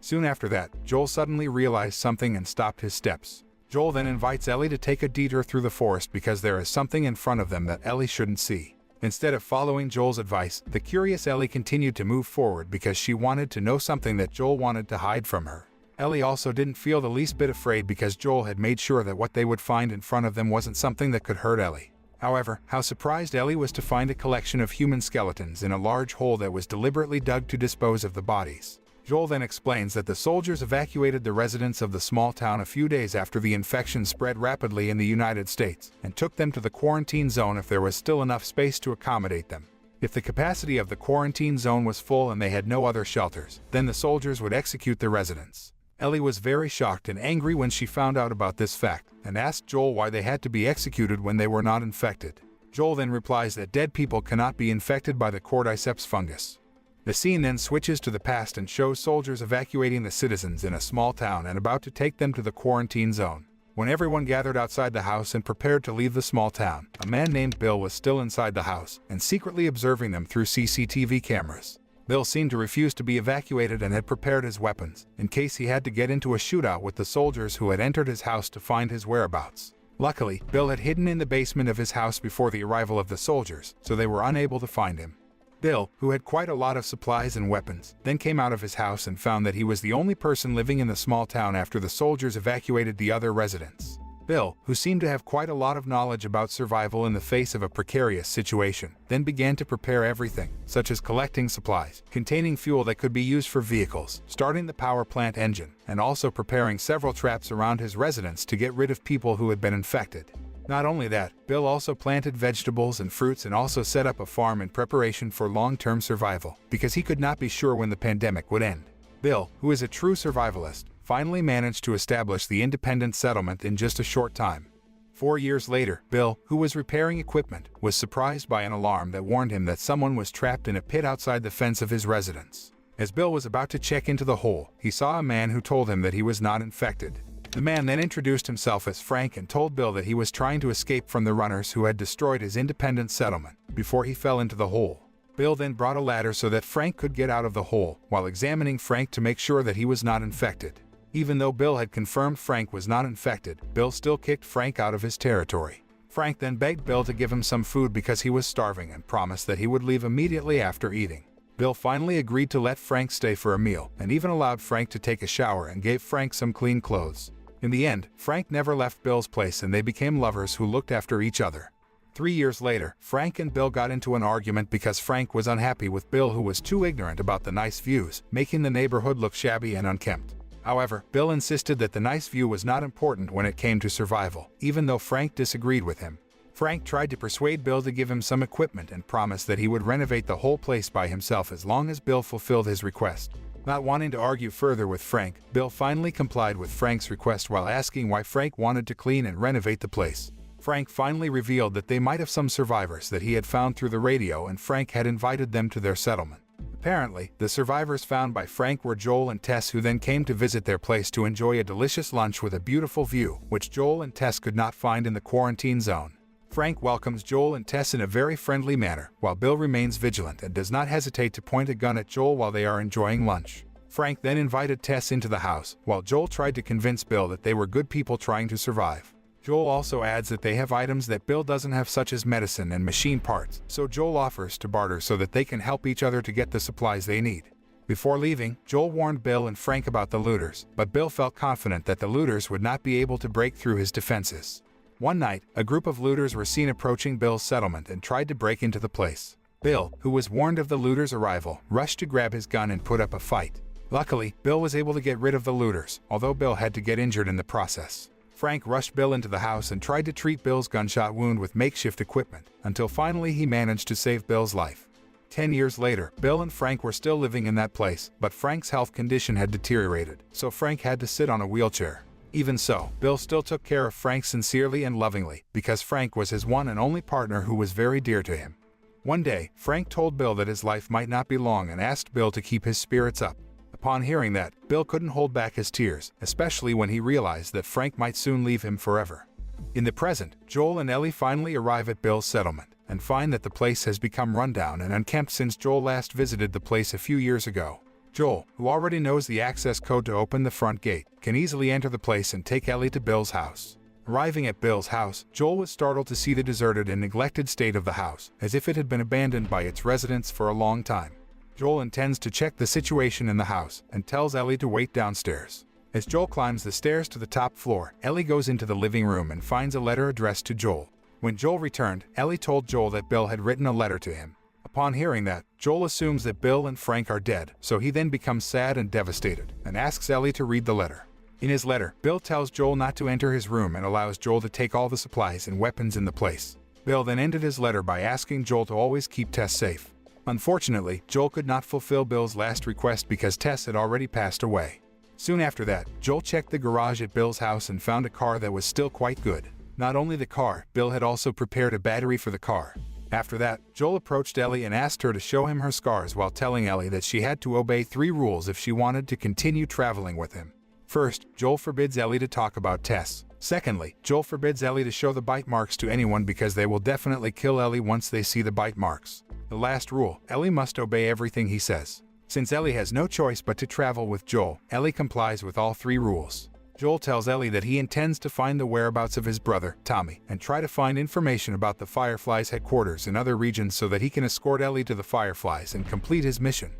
Soon after that, Joel suddenly realized something and stopped his steps. Joel then invites Ellie to take a detour through the forest because there is something in front of them that Ellie shouldn't see. Instead of following Joel's advice, the curious Ellie continued to move forward because she wanted to know something that Joel wanted to hide from her. Ellie also didn't feel the least bit afraid because Joel had made sure that what they would find in front of them wasn't something that could hurt Ellie. However, how surprised Ellie was to find a collection of human skeletons in a large hole that was deliberately dug to dispose of the bodies. Joel then explains that the soldiers evacuated the residents of the small town a few days after the infection spread rapidly in the United States and took them to the quarantine zone if there was still enough space to accommodate them. If the capacity of the quarantine zone was full and they had no other shelters, then the soldiers would execute the residents. Ellie was very shocked and angry when she found out about this fact and asked Joel why they had to be executed when they were not infected. Joel then replies that dead people cannot be infected by the cordyceps fungus. The scene then switches to the past and shows soldiers evacuating the citizens in a small town and about to take them to the quarantine zone. When everyone gathered outside the house and prepared to leave the small town, a man named Bill was still inside the house and secretly observing them through CCTV cameras. Bill seemed to refuse to be evacuated and had prepared his weapons, in case he had to get into a shootout with the soldiers who had entered his house to find his whereabouts. Luckily, Bill had hidden in the basement of his house before the arrival of the soldiers, so they were unable to find him. Bill, who had quite a lot of supplies and weapons, then came out of his house and found that he was the only person living in the small town after the soldiers evacuated the other residents. Bill, who seemed to have quite a lot of knowledge about survival in the face of a precarious situation, then began to prepare everything, such as collecting supplies, containing fuel that could be used for vehicles, starting the power plant engine, and also preparing several traps around his residence to get rid of people who had been infected. Not only that, Bill also planted vegetables and fruits and also set up a farm in preparation for long-term survival, because he could not be sure when the pandemic would end. Bill, who is a true survivalist, finally managed to establish the independent settlement in just a short time. 4 years later, Bill, who was repairing equipment, was surprised by an alarm that warned him that someone was trapped in a pit outside the fence of his residence. As Bill was about to check into the hole, he saw a man who told him that he was not infected. The man then introduced himself as Frank and told Bill that he was trying to escape from the runners who had destroyed his independent settlement before he fell into the hole. Bill then brought a ladder so that Frank could get out of the hole, while examining Frank to make sure that he was not infected. Even though Bill had confirmed Frank was not infected, Bill still kicked Frank out of his territory. Frank then begged Bill to give him some food because he was starving and promised that he would leave immediately after eating. Bill finally agreed to let Frank stay for a meal and even allowed Frank to take a shower and gave Frank some clean clothes. In the end, Frank never left Bill's place and they became lovers who looked after each other. 3 years later, Frank and Bill got into an argument because Frank was unhappy with Bill, who was too ignorant about the nice views, making the neighborhood look shabby and unkempt. However, Bill insisted that the nice view was not important when it came to survival, even though Frank disagreed with him. Frank tried to persuade Bill to give him some equipment and promised that he would renovate the whole place by himself as long as Bill fulfilled his request. Not wanting to argue further with Frank, Bill finally complied with Frank's request while asking why Frank wanted to clean and renovate the place. Frank finally revealed that they might have some survivors that he had found through the radio and Frank had invited them to their settlement. Apparently, the survivors found by Frank were Joel and Tess, who then came to visit their place to enjoy a delicious lunch with a beautiful view, which Joel and Tess could not find in the quarantine zone. Frank welcomes Joel and Tess in a very friendly manner, while Bill remains vigilant and does not hesitate to point a gun at Joel while they are enjoying lunch. Frank then invited Tess into the house, while Joel tried to convince Bill that they were good people trying to survive. Joel also adds that they have items that Bill doesn't have, such as medicine and machine parts, so Joel offers to barter so that they can help each other to get the supplies they need. Before leaving, Joel warned Bill and Frank about the looters, but Bill felt confident that the looters would not be able to break through his defenses. One night, a group of looters were seen approaching Bill's settlement and tried to break into the place. Bill, who was warned of the looters' arrival, rushed to grab his gun and put up a fight. Luckily, Bill was able to get rid of the looters, although Bill had to get injured in the process. Frank rushed Bill into the house and tried to treat Bill's gunshot wound with makeshift equipment, until finally he managed to save Bill's life. 10 years later, Bill and Frank were still living in that place, but Frank's health condition had deteriorated, so Frank had to sit on a wheelchair. Even so, Bill still took care of Frank sincerely and lovingly, because Frank was his one and only partner who was very dear to him. One day, Frank told Bill that his life might not be long and asked Bill to keep his spirits up. Upon hearing that, Bill couldn't hold back his tears, especially when he realized that Frank might soon leave him forever. In the present, Joel and Ellie finally arrive at Bill's settlement, and find that the place has become rundown and unkempt since Joel last visited the place a few years ago. Joel, who already knows the access code to open the front gate, can easily enter the place and take Ellie to Bill's house. Arriving at Bill's house, Joel was startled to see the deserted and neglected state of the house, as if it had been abandoned by its residents for a long time. Joel intends to check the situation in the house and tells Ellie to wait downstairs. As Joel climbs the stairs to the top floor, Ellie goes into the living room and finds a letter addressed to Joel. When Joel returned, Ellie told Joel that Bill had written a letter to him. Upon hearing that, Joel assumes that Bill and Frank are dead, so he then becomes sad and devastated, and asks Ellie to read the letter. In his letter, Bill tells Joel not to enter his room and allows Joel to take all the supplies and weapons in the place. Bill then ended his letter by asking Joel to always keep Tess safe. Unfortunately, Joel could not fulfill Bill's last request because Tess had already passed away. Soon after that, Joel checked the garage at Bill's house and found a car that was still quite good. Not only the car, Bill had also prepared a battery for the car. After that, Joel approached Ellie and asked her to show him her scars while telling Ellie that she had to obey 3 rules if she wanted to continue traveling with him. First, Joel forbids Ellie to talk about Tess. Secondly, Joel forbids Ellie to show the bite marks to anyone because they will definitely kill Ellie once they see the bite marks. The last rule, Ellie must obey everything he says. Since Ellie has no choice but to travel with Joel, Ellie complies with all 3 rules. Joel tells Ellie that he intends to find the whereabouts of his brother, Tommy, and try to find information about the Fireflies' headquarters in other regions so that he can escort Ellie to the Fireflies and complete his mission.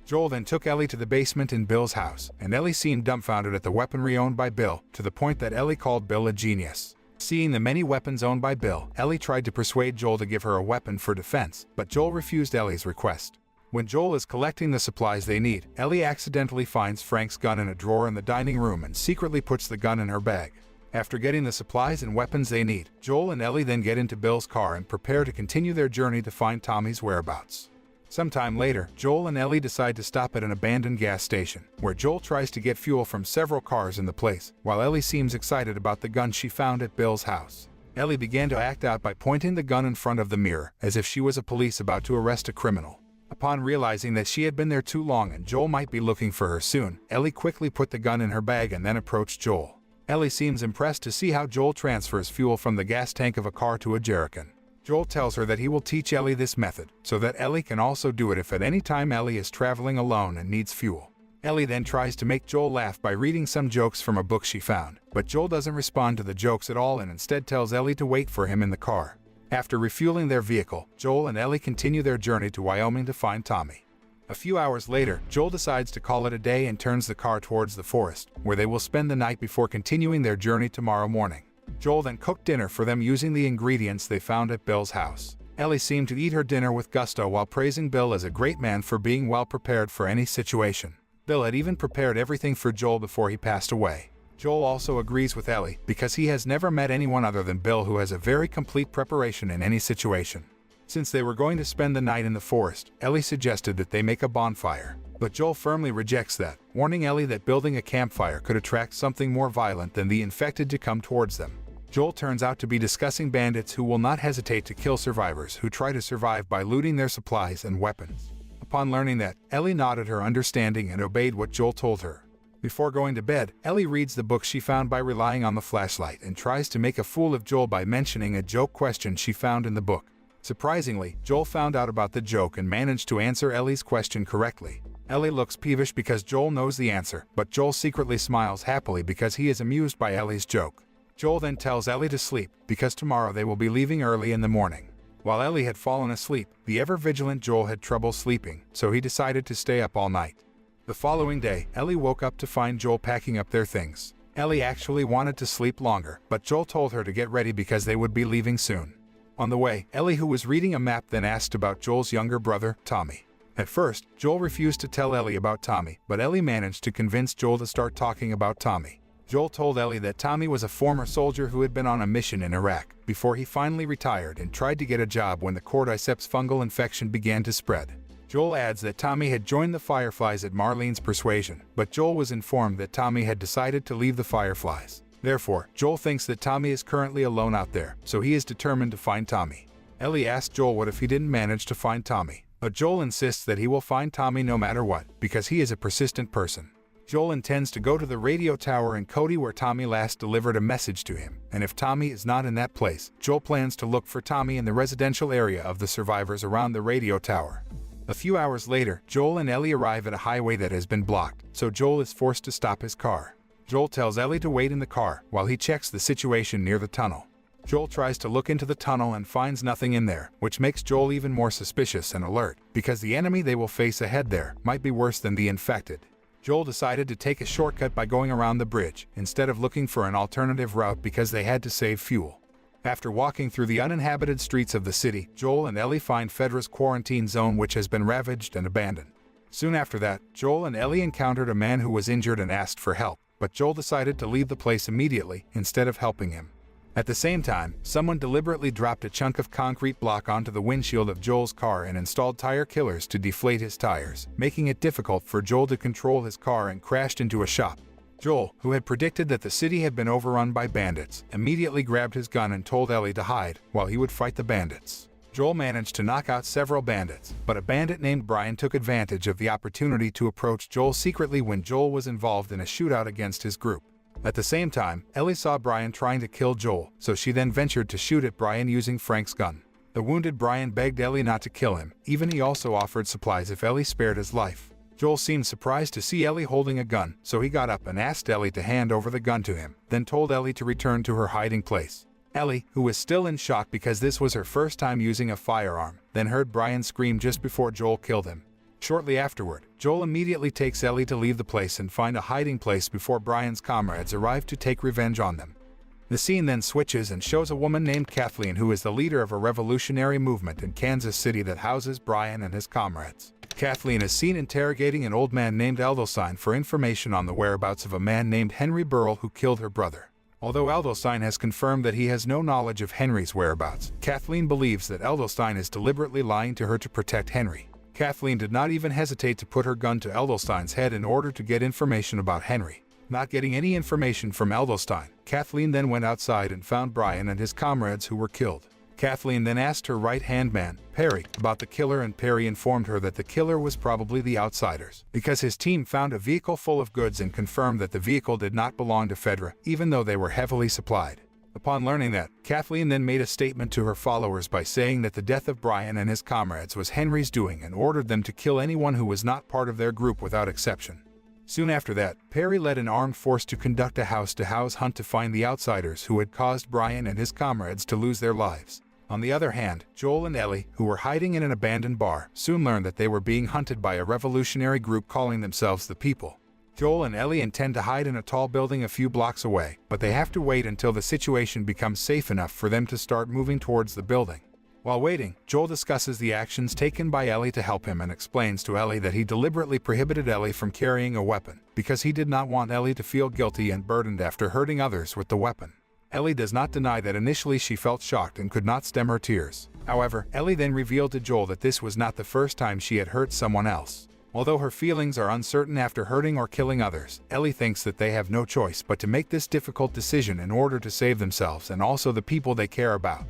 Joel then took Ellie to the basement in Bill's house, and Ellie seemed dumbfounded at the weaponry owned by Bill, to the point that Ellie called Bill a genius. Seeing the many weapons owned by Bill, Ellie tried to persuade Joel to give her a weapon for defense, but Joel refused Ellie's request. When Joel is collecting the supplies they need, Ellie accidentally finds Frank's gun in a drawer in the dining room and secretly puts the gun in her bag. After getting the supplies and weapons they need, Joel and Ellie then get into Bill's car and prepare to continue their journey to find Tommy's whereabouts. Sometime later, Joel and Ellie decide to stop at an abandoned gas station, where Joel tries to get fuel from several cars in the place, while Ellie seems excited about the gun she found at Bill's house. Ellie began to act out by pointing the gun in front of the mirror, as if she was a police about to arrest a criminal. Upon realizing that she had been there too long and Joel might be looking for her soon, Ellie quickly put the gun in her bag and then approached Joel. Ellie seems impressed to see how Joel transfers fuel from the gas tank of a car to a jerrycan. Joel tells her that he will teach Ellie this method, so that Ellie can also do it if at any time Ellie is traveling alone and needs fuel. Ellie then tries to make Joel laugh by reading some jokes from a book she found, but Joel doesn't respond to the jokes at all and instead tells Ellie to wait for him in the car. After refueling their vehicle, Joel and Ellie continue their journey to Wyoming to find Tommy. A few hours later, Joel decides to call it a day and turns the car towards the forest, where they will spend the night before continuing their journey tomorrow morning. Joel then cooked dinner for them using the ingredients they found at Bill's house. Ellie seemed to eat her dinner with gusto while praising Bill as a great man for being well prepared for any situation. Bill had even prepared everything for Joel before he passed away. Joel also agrees with Ellie because he has never met anyone other than Bill who has a very complete preparation in any situation. Since they were going to spend the night in the forest, Ellie suggested that they make a bonfire. But Joel firmly rejects that, warning Ellie that building a campfire could attract something more violent than the infected to come towards them. Joel turns out to be discussing bandits who will not hesitate to kill survivors who try to survive by looting their supplies and weapons. Upon learning that, Ellie nodded her understanding and obeyed what Joel told her. Before going to bed, Ellie reads the book she found by relying on the flashlight and tries to make a fool of Joel by mentioning a joke question she found in the book. Surprisingly, Joel found out about the joke and managed to answer Ellie's question correctly. Ellie looks peevish because Joel knows the answer, but Joel secretly smiles happily because he is amused by Ellie's joke. Joel then tells Ellie to sleep, because tomorrow they will be leaving early in the morning. While Ellie had fallen asleep, the ever-vigilant Joel had trouble sleeping, so he decided to stay up all night. The following day, Ellie woke up to find Joel packing up their things. Ellie actually wanted to sleep longer, but Joel told her to get ready because they would be leaving soon. On the way, Ellie, who was reading a map, then asked about Joel's younger brother, Tommy. At first, Joel refused to tell Ellie about Tommy, but Ellie managed to convince Joel to start talking about Tommy. Joel told Ellie that Tommy was a former soldier who had been on a mission in Iraq, before he finally retired and tried to get a job when the cordyceps fungal infection began to spread. Joel adds that Tommy had joined the Fireflies at Marlene's persuasion, but Joel was informed that Tommy had decided to leave the Fireflies. Therefore, Joel thinks that Tommy is currently alone out there, so he is determined to find Tommy. Ellie asks Joel what if he didn't manage to find Tommy, but Joel insists that he will find Tommy no matter what, because he is a persistent person. Joel intends to go to the radio tower in Cody where Tommy last delivered a message to him, and if Tommy is not in that place, Joel plans to look for Tommy in the residential area of the survivors around the radio tower. A few hours later, Joel and Ellie arrive at a highway that has been blocked, so Joel is forced to stop his car. Joel tells Ellie to wait in the car while he checks the situation near the tunnel. Joel tries to look into the tunnel and finds nothing in there, which makes Joel even more suspicious and alert, because the enemy they will face ahead there might be worse than the infected. Joel decided to take a shortcut by going around the bridge, instead of looking for an alternative route because they had to save fuel. After walking through the uninhabited streets of the city, Joel and Ellie find Fedra's quarantine zone, which has been ravaged and abandoned. Soon after that, Joel and Ellie encountered a man who was injured and asked for help, but Joel decided to leave the place immediately instead of helping him. At the same time, someone deliberately dropped a chunk of concrete block onto the windshield of Joel's car and installed tire killers to deflate his tires, making it difficult for Joel to control his car, and crashed into a shop. Joel, who had predicted that the city had been overrun by bandits, immediately grabbed his gun and told Ellie to hide while he would fight the bandits. Joel managed to knock out several bandits, but a bandit named Brian took advantage of the opportunity to approach Joel secretly when Joel was involved in a shootout against his group. At the same time, Ellie saw Brian trying to kill Joel, so she then ventured to shoot at Brian using Frank's gun. The wounded Brian begged Ellie not to kill him, even he also offered supplies if Ellie spared his life. Joel seemed surprised to see Ellie holding a gun, so he got up and asked Ellie to hand over the gun to him, then told Ellie to return to her hiding place. Ellie, who was still in shock because this was her first time using a firearm, then heard Brian scream just before Joel killed him. Shortly afterward, Joel immediately takes Ellie to leave the place and find a hiding place before Brian's comrades arrive to take revenge on them. The scene then switches and shows a woman named Kathleen, who is the leader of a revolutionary movement in Kansas City that houses Brian and his comrades. Kathleen is seen interrogating an old man named Eldelsine for information on the whereabouts of a man named Henry Burrell who killed her brother. Although Eldelsine has confirmed that he has no knowledge of Henry's whereabouts, Kathleen believes that Eldelsine is deliberately lying to her to protect Henry. Kathleen did not even hesitate to put her gun to Eldelsein's head in order to get information about Henry. Not getting any information from Eldelsine, Kathleen then went outside and found Brian and his comrades who were killed. Kathleen then asked her right-hand man, Perry, about the killer, and Perry informed her that the killer was probably the Outsiders, because his team found a vehicle full of goods and confirmed that the vehicle did not belong to Fedra, even though they were heavily supplied. Upon learning that, Kathleen then made a statement to her followers by saying that the death of Brian and his comrades was Henry's doing and ordered them to kill anyone who was not part of their group without exception. Soon after that, Perry led an armed force to conduct a house-to-house hunt to find the Outsiders who had caused Brian and his comrades to lose their lives. On the other hand, Joel and Ellie, who were hiding in an abandoned bar, soon learned that they were being hunted by a revolutionary group calling themselves the People. Joel and Ellie intend to hide in a tall building a few blocks away, but they have to wait until the situation becomes safe enough for them to start moving towards the building. While waiting, Joel discusses the actions taken by Ellie to help him and explains to Ellie that he deliberately prohibited Ellie from carrying a weapon, because he did not want Ellie to feel guilty and burdened after hurting others with the weapon. Ellie does not deny that initially she felt shocked and could not stem her tears. However, Ellie then revealed to Joel that this was not the first time she had hurt someone else. Although her feelings are uncertain after hurting or killing others, Ellie thinks that they have no choice but to make this difficult decision in order to save themselves and also the people they care about.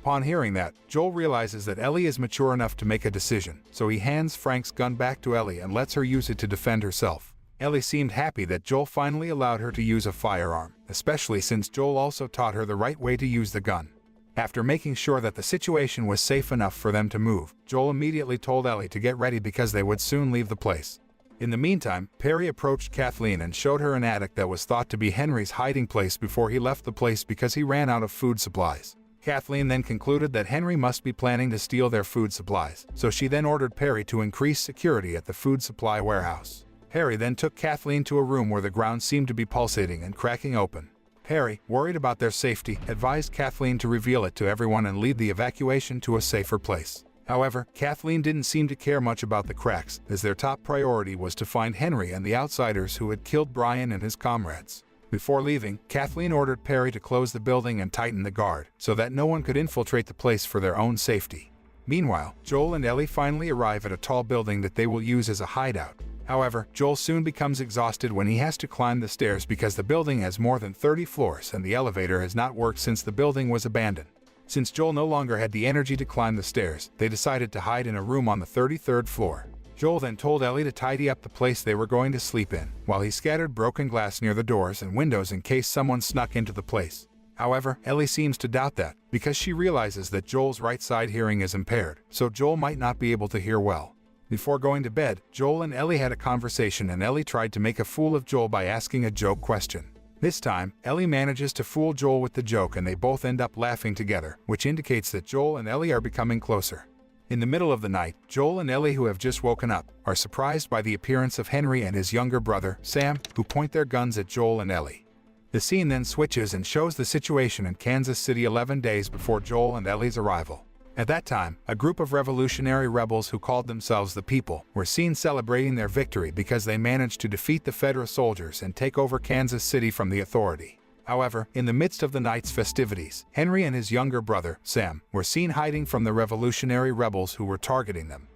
Upon hearing that, Joel realizes that Ellie is mature enough to make a decision, so he hands Frank's gun back to Ellie and lets her use it to defend herself. Ellie seemed happy that Joel finally allowed her to use a firearm, especially since Joel also taught her the right way to use the gun. After making sure that the situation was safe enough for them to move, Joel immediately told Ellie to get ready because they would soon leave the place. In the meantime, Perry approached Kathleen and showed her an attic that was thought to be Henry's hiding place before he left the place because he ran out of food supplies. Kathleen then concluded that Henry must be planning to steal their food supplies, so she then ordered Perry to increase security at the food supply warehouse. Perry then took Kathleen to a room where the ground seemed to be pulsating and cracking open. Perry, worried about their safety, advised Kathleen to reveal it to everyone and lead the evacuation to a safer place. However, Kathleen didn't seem to care much about the cracks, as their top priority was to find Henry and the outsiders who had killed Brian and his comrades. Before leaving, Kathleen ordered Perry to close the building and tighten the guard, so that no one could infiltrate the place for their own safety. Meanwhile, Joel and Ellie finally arrive at a tall building that they will use as a hideout. However, Joel soon becomes exhausted when he has to climb the stairs because the building has more than 30 floors and the elevator has not worked since the building was abandoned. Since Joel no longer had the energy to climb the stairs, they decided to hide in a room on the 33rd floor. Joel then told Ellie to tidy up the place they were going to sleep in, while he scattered broken glass near the doors and windows in case someone snuck into the place. However, Ellie seems to doubt that, because she realizes that Joel's right side hearing is impaired, so Joel might not be able to hear well. Before going to bed, Joel and Ellie had a conversation and Ellie tried to make a fool of Joel by asking a joke question. This time, Ellie manages to fool Joel with the joke and they both end up laughing together, which indicates that Joel and Ellie are becoming closer. In the middle of the night, Joel and Ellie, who have just woken up, are surprised by the appearance of Henry and his younger brother, Sam, who point their guns at Joel and Ellie. The scene then switches and shows the situation in Kansas City 11 days before Joel and Ellie's arrival. At that time, a group of revolutionary rebels who called themselves the People were seen celebrating their victory because they managed to defeat the Federal soldiers and take over Kansas City from the authority. However, in the midst of the night's festivities, Henry and his younger brother, Sam, were seen hiding from the revolutionary rebels who were targeting them.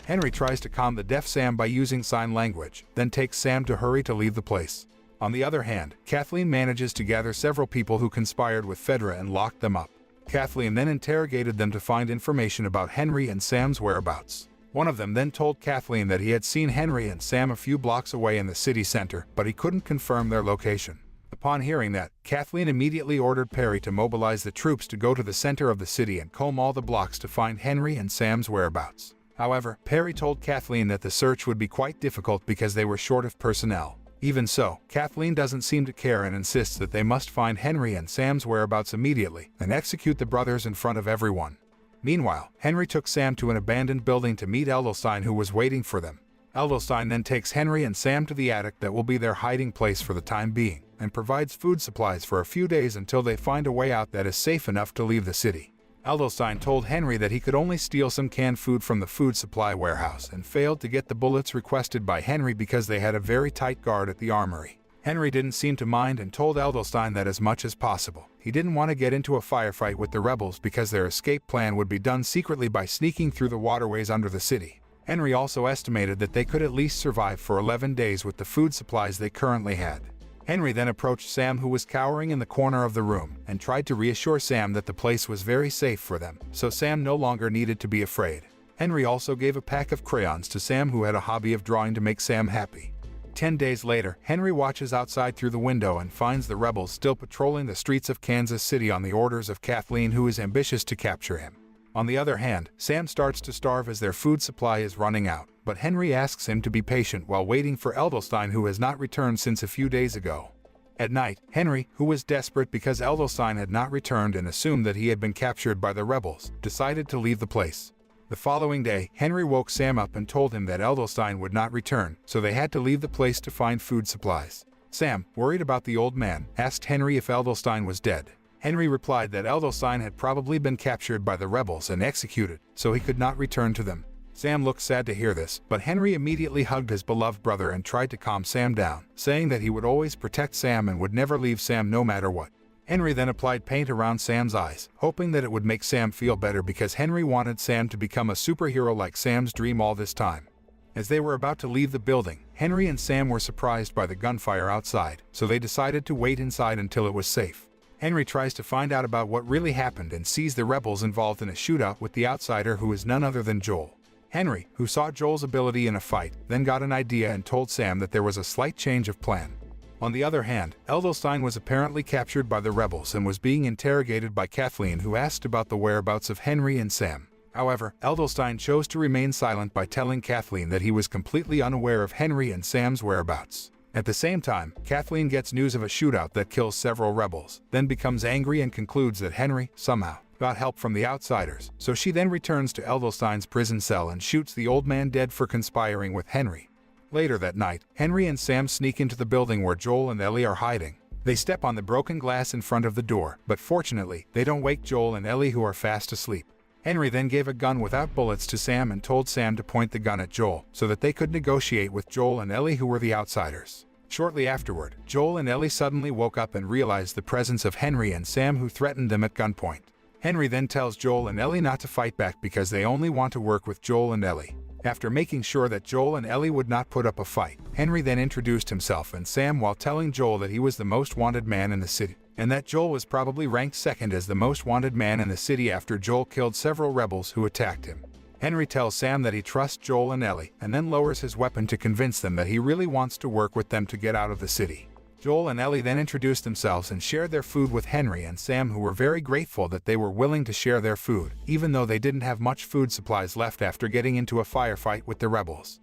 Henry tries to calm the deaf Sam by using sign language, then takes Sam to hurry to leave the place. On the other hand, Kathleen manages to gather several people who conspired with Fedra and locked them up. Kathleen then interrogated them to find information about Henry and Sam's whereabouts. One of them then told Kathleen that he had seen Henry and Sam a few blocks away in the city center, but he couldn't confirm their location. Upon hearing that, Kathleen immediately ordered Perry to mobilize the troops to go to the center of the city and comb all the blocks to find Henry and Sam's whereabouts. However, Perry told Kathleen that the search would be quite difficult because they were short of personnel. Even so, Kathleen doesn't seem to care and insists that they must find Henry and Sam's whereabouts immediately and execute the brothers in front of everyone. Meanwhile, Henry took Sam to an abandoned building to meet Edelstein, who was waiting for them. Edelstein then takes Henry and Sam to the attic that will be their hiding place for the time being, and provides food supplies for a few days until they find a way out that is safe enough to leave the city. Edelstein told Henry that he could only steal some canned food from the food supply warehouse and failed to get the bullets requested by Henry because they had a very tight guard at the armory. Henry didn't seem to mind and told Edelstein that as much as possible, he didn't want to get into a firefight with the rebels because their escape plan would be done secretly by sneaking through the waterways under the city. Henry also estimated that they could at least survive for 11 days with the food supplies they currently had. Henry then approached Sam, who was cowering in the corner of the room, and tried to reassure Sam that the place was very safe for them, so Sam no longer needed to be afraid. Henry also gave a pack of crayons to Sam, who had a hobby of drawing, to make Sam happy. 10 days later, Henry watches outside through the window and finds the rebels still patrolling the streets of Kansas City on the orders of Kathleen, who is ambitious to capture him. On the other hand, Sam starts to starve as their food supply is running out, but Henry asks him to be patient while waiting for Edelstein, who has not returned since a few days ago. At night, Henry, who was desperate because Edelstein had not returned and assumed that he had been captured by the rebels, decided to leave the place. The following day, Henry woke Sam up and told him that Edelstein would not return, so they had to leave the place to find food supplies. Sam, worried about the old man, asked Henry if Edelstein was dead. Henry replied that Edelstein had probably been captured by the rebels and executed, so he could not return to them. Sam looked sad to hear this, but Henry immediately hugged his beloved brother and tried to calm Sam down, saying that he would always protect Sam and would never leave Sam no matter what. Henry then applied paint around Sam's eyes, hoping that it would make Sam feel better because Henry wanted Sam to become a superhero like Sam's dream all this time. As they were about to leave the building, Henry and Sam were surprised by the gunfire outside, so they decided to wait inside until it was safe. Henry tries to find out about what really happened and sees the rebels involved in a shootout with the outsider, who is none other than Joel. Henry, who saw Joel's ability in a fight, then got an idea and told Sam that there was a slight change of plan. On the other hand, Edelstein was apparently captured by the rebels and was being interrogated by Kathleen, who asked about the whereabouts of Henry and Sam. However, Edelstein chose to remain silent by telling Kathleen that he was completely unaware of Henry and Sam's whereabouts. At the same time, Kathleen gets news of a shootout that kills several rebels, then becomes angry and concludes that Henry, somehow, got help from the outsiders, so she then returns to Edelstein's prison cell and shoots the old man dead for conspiring with Henry. Later that night, Henry and Sam sneak into the building where Joel and Ellie are hiding. They step on the broken glass in front of the door, but fortunately, they don't wake Joel and Ellie, who are fast asleep. Henry then gave a gun without bullets to Sam and told Sam to point the gun at Joel, so that they could negotiate with Joel and Ellie, who were the outsiders. Shortly afterward, Joel and Ellie suddenly woke up and realized the presence of Henry and Sam, who threatened them at gunpoint. Henry then tells Joel and Ellie not to fight back because they only want to work with Joel and Ellie. After making sure that Joel and Ellie would not put up a fight, Henry then introduced himself and Sam while telling Joel that he was the most wanted man in the city, and that Joel was probably ranked second as the most wanted man in the city after Joel killed several rebels who attacked him. Henry tells Sam that he trusts Joel and Ellie, and then lowers his weapon to convince them that he really wants to work with them to get out of the city. Joel and Ellie then introduced themselves and shared their food with Henry and Sam, who were very grateful that they were willing to share their food, even though they didn't have much food supplies left after getting into a firefight with the rebels.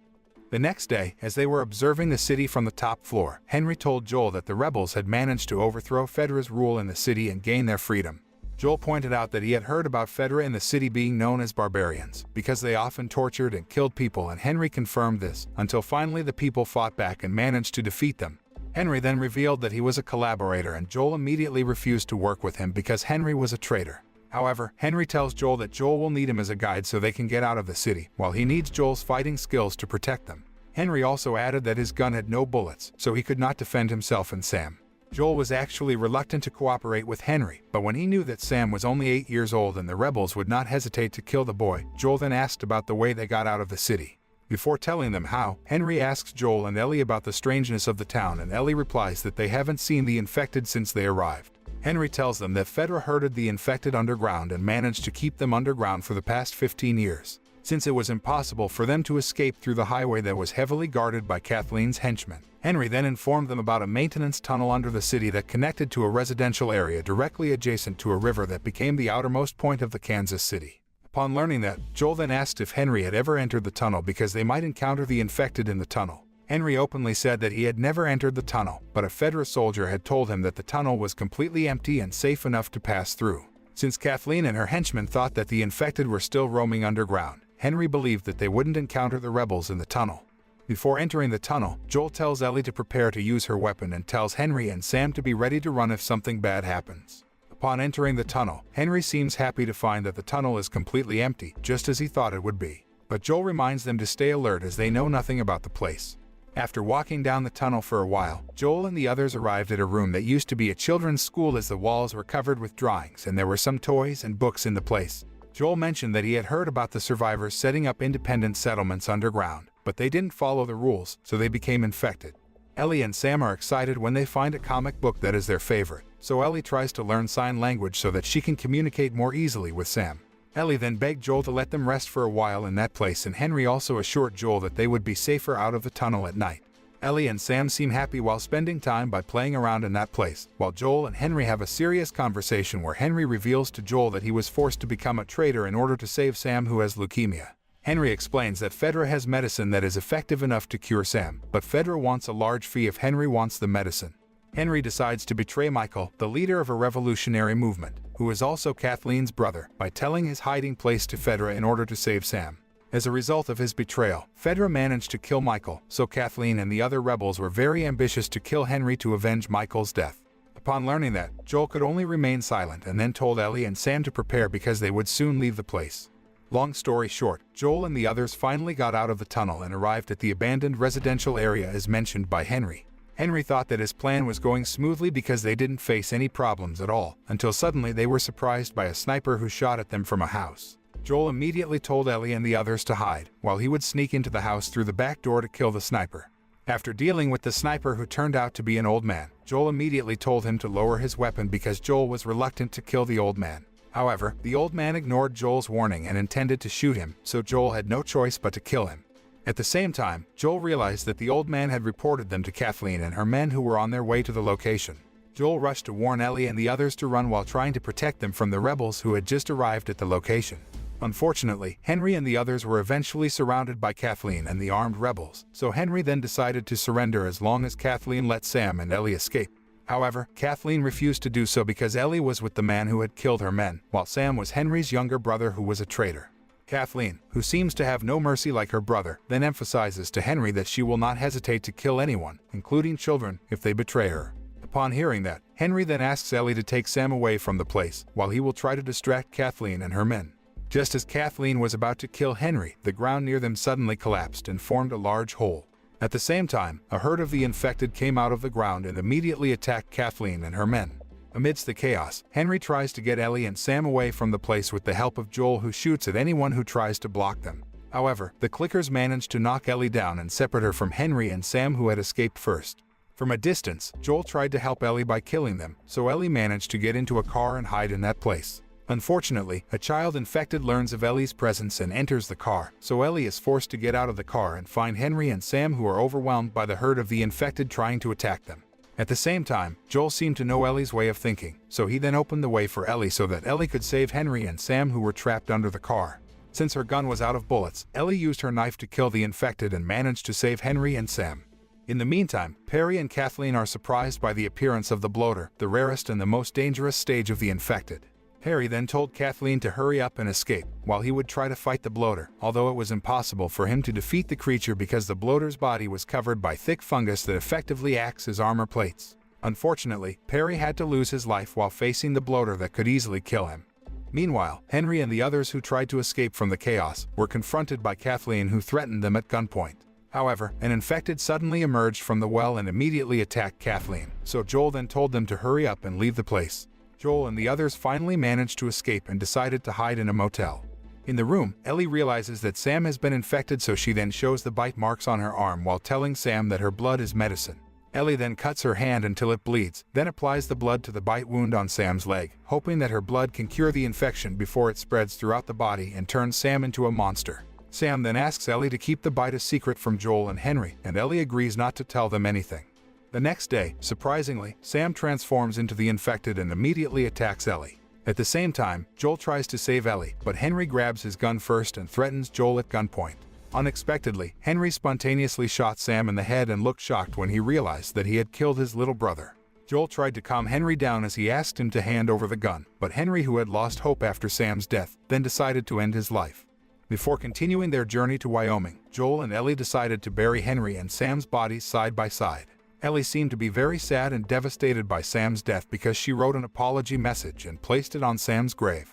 The next day, as they were observing the city from the top floor, Henry told Joel that the rebels had managed to overthrow Fedra's rule in the city and gain their freedom. Joel pointed out that he had heard about Fedra in the city being known as barbarians, because they often tortured and killed people, and Henry confirmed this, until finally the people fought back and managed to defeat them. Henry then revealed that he was a collaborator, and Joel immediately refused to work with him because Henry was a traitor. However, Henry tells Joel that Joel will need him as a guide so they can get out of the city, while he needs Joel's fighting skills to protect them. Henry also added that his gun had no bullets, so he could not defend himself and Sam. Joel was actually reluctant to cooperate with Henry, but when he knew that Sam was only 8 years old and the rebels would not hesitate to kill the boy, Joel then asked about the way they got out of the city. Before telling them how, Henry asks Joel and Ellie about the strangeness of the town, and Ellie replies that they haven't seen the infected since they arrived. Henry tells them that Fedra herded the infected underground and managed to keep them underground for the past 15 years, since it was impossible for them to escape through the highway that was heavily guarded by Kathleen's henchmen. Henry then informed them about a maintenance tunnel under the city that connected to a residential area directly adjacent to a river that became the outermost point of the Kansas City. Upon learning that, Joel then asked if Henry had ever entered the tunnel because they might encounter the infected in the tunnel. Henry openly said that he had never entered the tunnel, but a Fedra soldier had told him that the tunnel was completely empty and safe enough to pass through. Since Kathleen and her henchmen thought that the infected were still roaming underground, Henry believed that they wouldn't encounter the rebels in the tunnel. Before entering the tunnel, Joel tells Ellie to prepare to use her weapon and tells Henry and Sam to be ready to run if something bad happens. Upon entering the tunnel, Henry seems happy to find that the tunnel is completely empty, just as he thought it would be. But Joel reminds them to stay alert as they know nothing about the place. After walking down the tunnel for a while, Joel and the others arrived at a room that used to be a children's school, as the walls were covered with drawings and there were some toys and books in the place. Joel mentioned that he had heard about the survivors setting up independent settlements underground, but they didn't follow the rules, so they became infected. Ellie and Sam are excited when they find a comic book that is their favorite, so Ellie tries to learn sign language so that she can communicate more easily with Sam. Ellie then begged Joel to let them rest for a while in that place, and Henry also assured Joel that they would be safer out of the tunnel at night. Ellie and Sam seem happy while spending time by playing around in that place, while Joel and Henry have a serious conversation where Henry reveals to Joel that he was forced to become a traitor in order to save Sam, who has leukemia. Henry explains that Fedra has medicine that is effective enough to cure Sam, but Fedra wants a large fee if Henry wants the medicine. Henry decides to betray Michael, the leader of a revolutionary movement, who is also Kathleen's brother, by telling his hiding place to Fedra in order to save Sam. As a result of his betrayal, Fedra managed to kill Michael, so Kathleen and the other rebels were very ambitious to kill Henry to avenge Michael's death. Upon learning that, Joel could only remain silent and then told Ellie and Sam to prepare because they would soon leave the place. Long story short, Joel and the others finally got out of the tunnel and arrived at the abandoned residential area as mentioned by Henry. Henry thought that his plan was going smoothly because they didn't face any problems at all, until suddenly they were surprised by a sniper who shot at them from a house. Joel immediately told Ellie and the others to hide, while he would sneak into the house through the back door to kill the sniper. After dealing with the sniper, who turned out to be an old man, Joel immediately told him to lower his weapon because Joel was reluctant to kill the old man. However, the old man ignored Joel's warning and intended to shoot him, so Joel had no choice but to kill him. At the same time, Joel realized that the old man had reported them to Kathleen and her men who were on their way to the location. Joel rushed to warn Ellie and the others to run while trying to protect them from the rebels who had just arrived at the location. Unfortunately, Henry and the others were eventually surrounded by Kathleen and the armed rebels, so Henry then decided to surrender as long as Kathleen let Sam and Ellie escape. However, Kathleen refused to do so because Ellie was with the man who had killed her men, while Sam was Henry's younger brother who was a traitor. Kathleen, who seems to have no mercy like her brother, then emphasizes to Henry that she will not hesitate to kill anyone, including children, if they betray her. Upon hearing that, Henry then asks Ellie to take Sam away from the place, while he will try to distract Kathleen and her men. Just as Kathleen was about to kill Henry, the ground near them suddenly collapsed and formed a large hole. At the same time, a herd of the infected came out of the ground and immediately attacked Kathleen and her men. Amidst the chaos, Henry tries to get Ellie and Sam away from the place with the help of Joel, who shoots at anyone who tries to block them. However, the clickers manage to knock Ellie down and separate her from Henry and Sam, who had escaped first. From a distance, Joel tried to help Ellie by killing them, so Ellie managed to get into a car and hide in that place. Unfortunately, a child infected learns of Ellie's presence and enters the car, so Ellie is forced to get out of the car and find Henry and Sam, who are overwhelmed by the herd of the infected trying to attack them. At the same time, Joel seemed to know Ellie's way of thinking, so he then opened the way for Ellie so that Ellie could save Henry and Sam, who were trapped under the car. Since her gun was out of bullets, Ellie used her knife to kill the infected and managed to save Henry and Sam. In the meantime, Perry and Kathleen are surprised by the appearance of the bloater, the rarest and the most dangerous stage of the infected. Harry then told Kathleen to hurry up and escape, while he would try to fight the bloater, although it was impossible for him to defeat the creature because the bloater's body was covered by thick fungus that effectively acts as armor plates. Unfortunately, Perry had to lose his life while facing the bloater that could easily kill him. Meanwhile, Henry and the others who tried to escape from the chaos were confronted by Kathleen, who threatened them at gunpoint. However, an infected suddenly emerged from the well and immediately attacked Kathleen, so Joel then told them to hurry up and leave the place. Joel and the others finally managed to escape and decided to hide in a motel. In the room, Ellie realizes that Sam has been infected, so she then shows the bite marks on her arm while telling Sam that her blood is medicine. Ellie then cuts her hand until it bleeds, then applies the blood to the bite wound on Sam's leg, hoping that her blood can cure the infection before it spreads throughout the body and turns Sam into a monster. Sam then asks Ellie to keep the bite a secret from Joel and Henry, and Ellie agrees not to tell them anything. The next day, surprisingly, Sam transforms into the infected and immediately attacks Ellie. At the same time, Joel tries to save Ellie, but Henry grabs his gun first and threatens Joel at gunpoint. Unexpectedly, Henry spontaneously shot Sam in the head and looked shocked when he realized that he had killed his little brother. Joel tried to calm Henry down as he asked him to hand over the gun, but Henry, who had lost hope after Sam's death, then decided to end his life. Before continuing their journey to Wyoming, Joel and Ellie decided to bury Henry and Sam's bodies side by side. Ellie seemed to be very sad and devastated by Sam's death because she wrote an apology message and placed it on Sam's grave.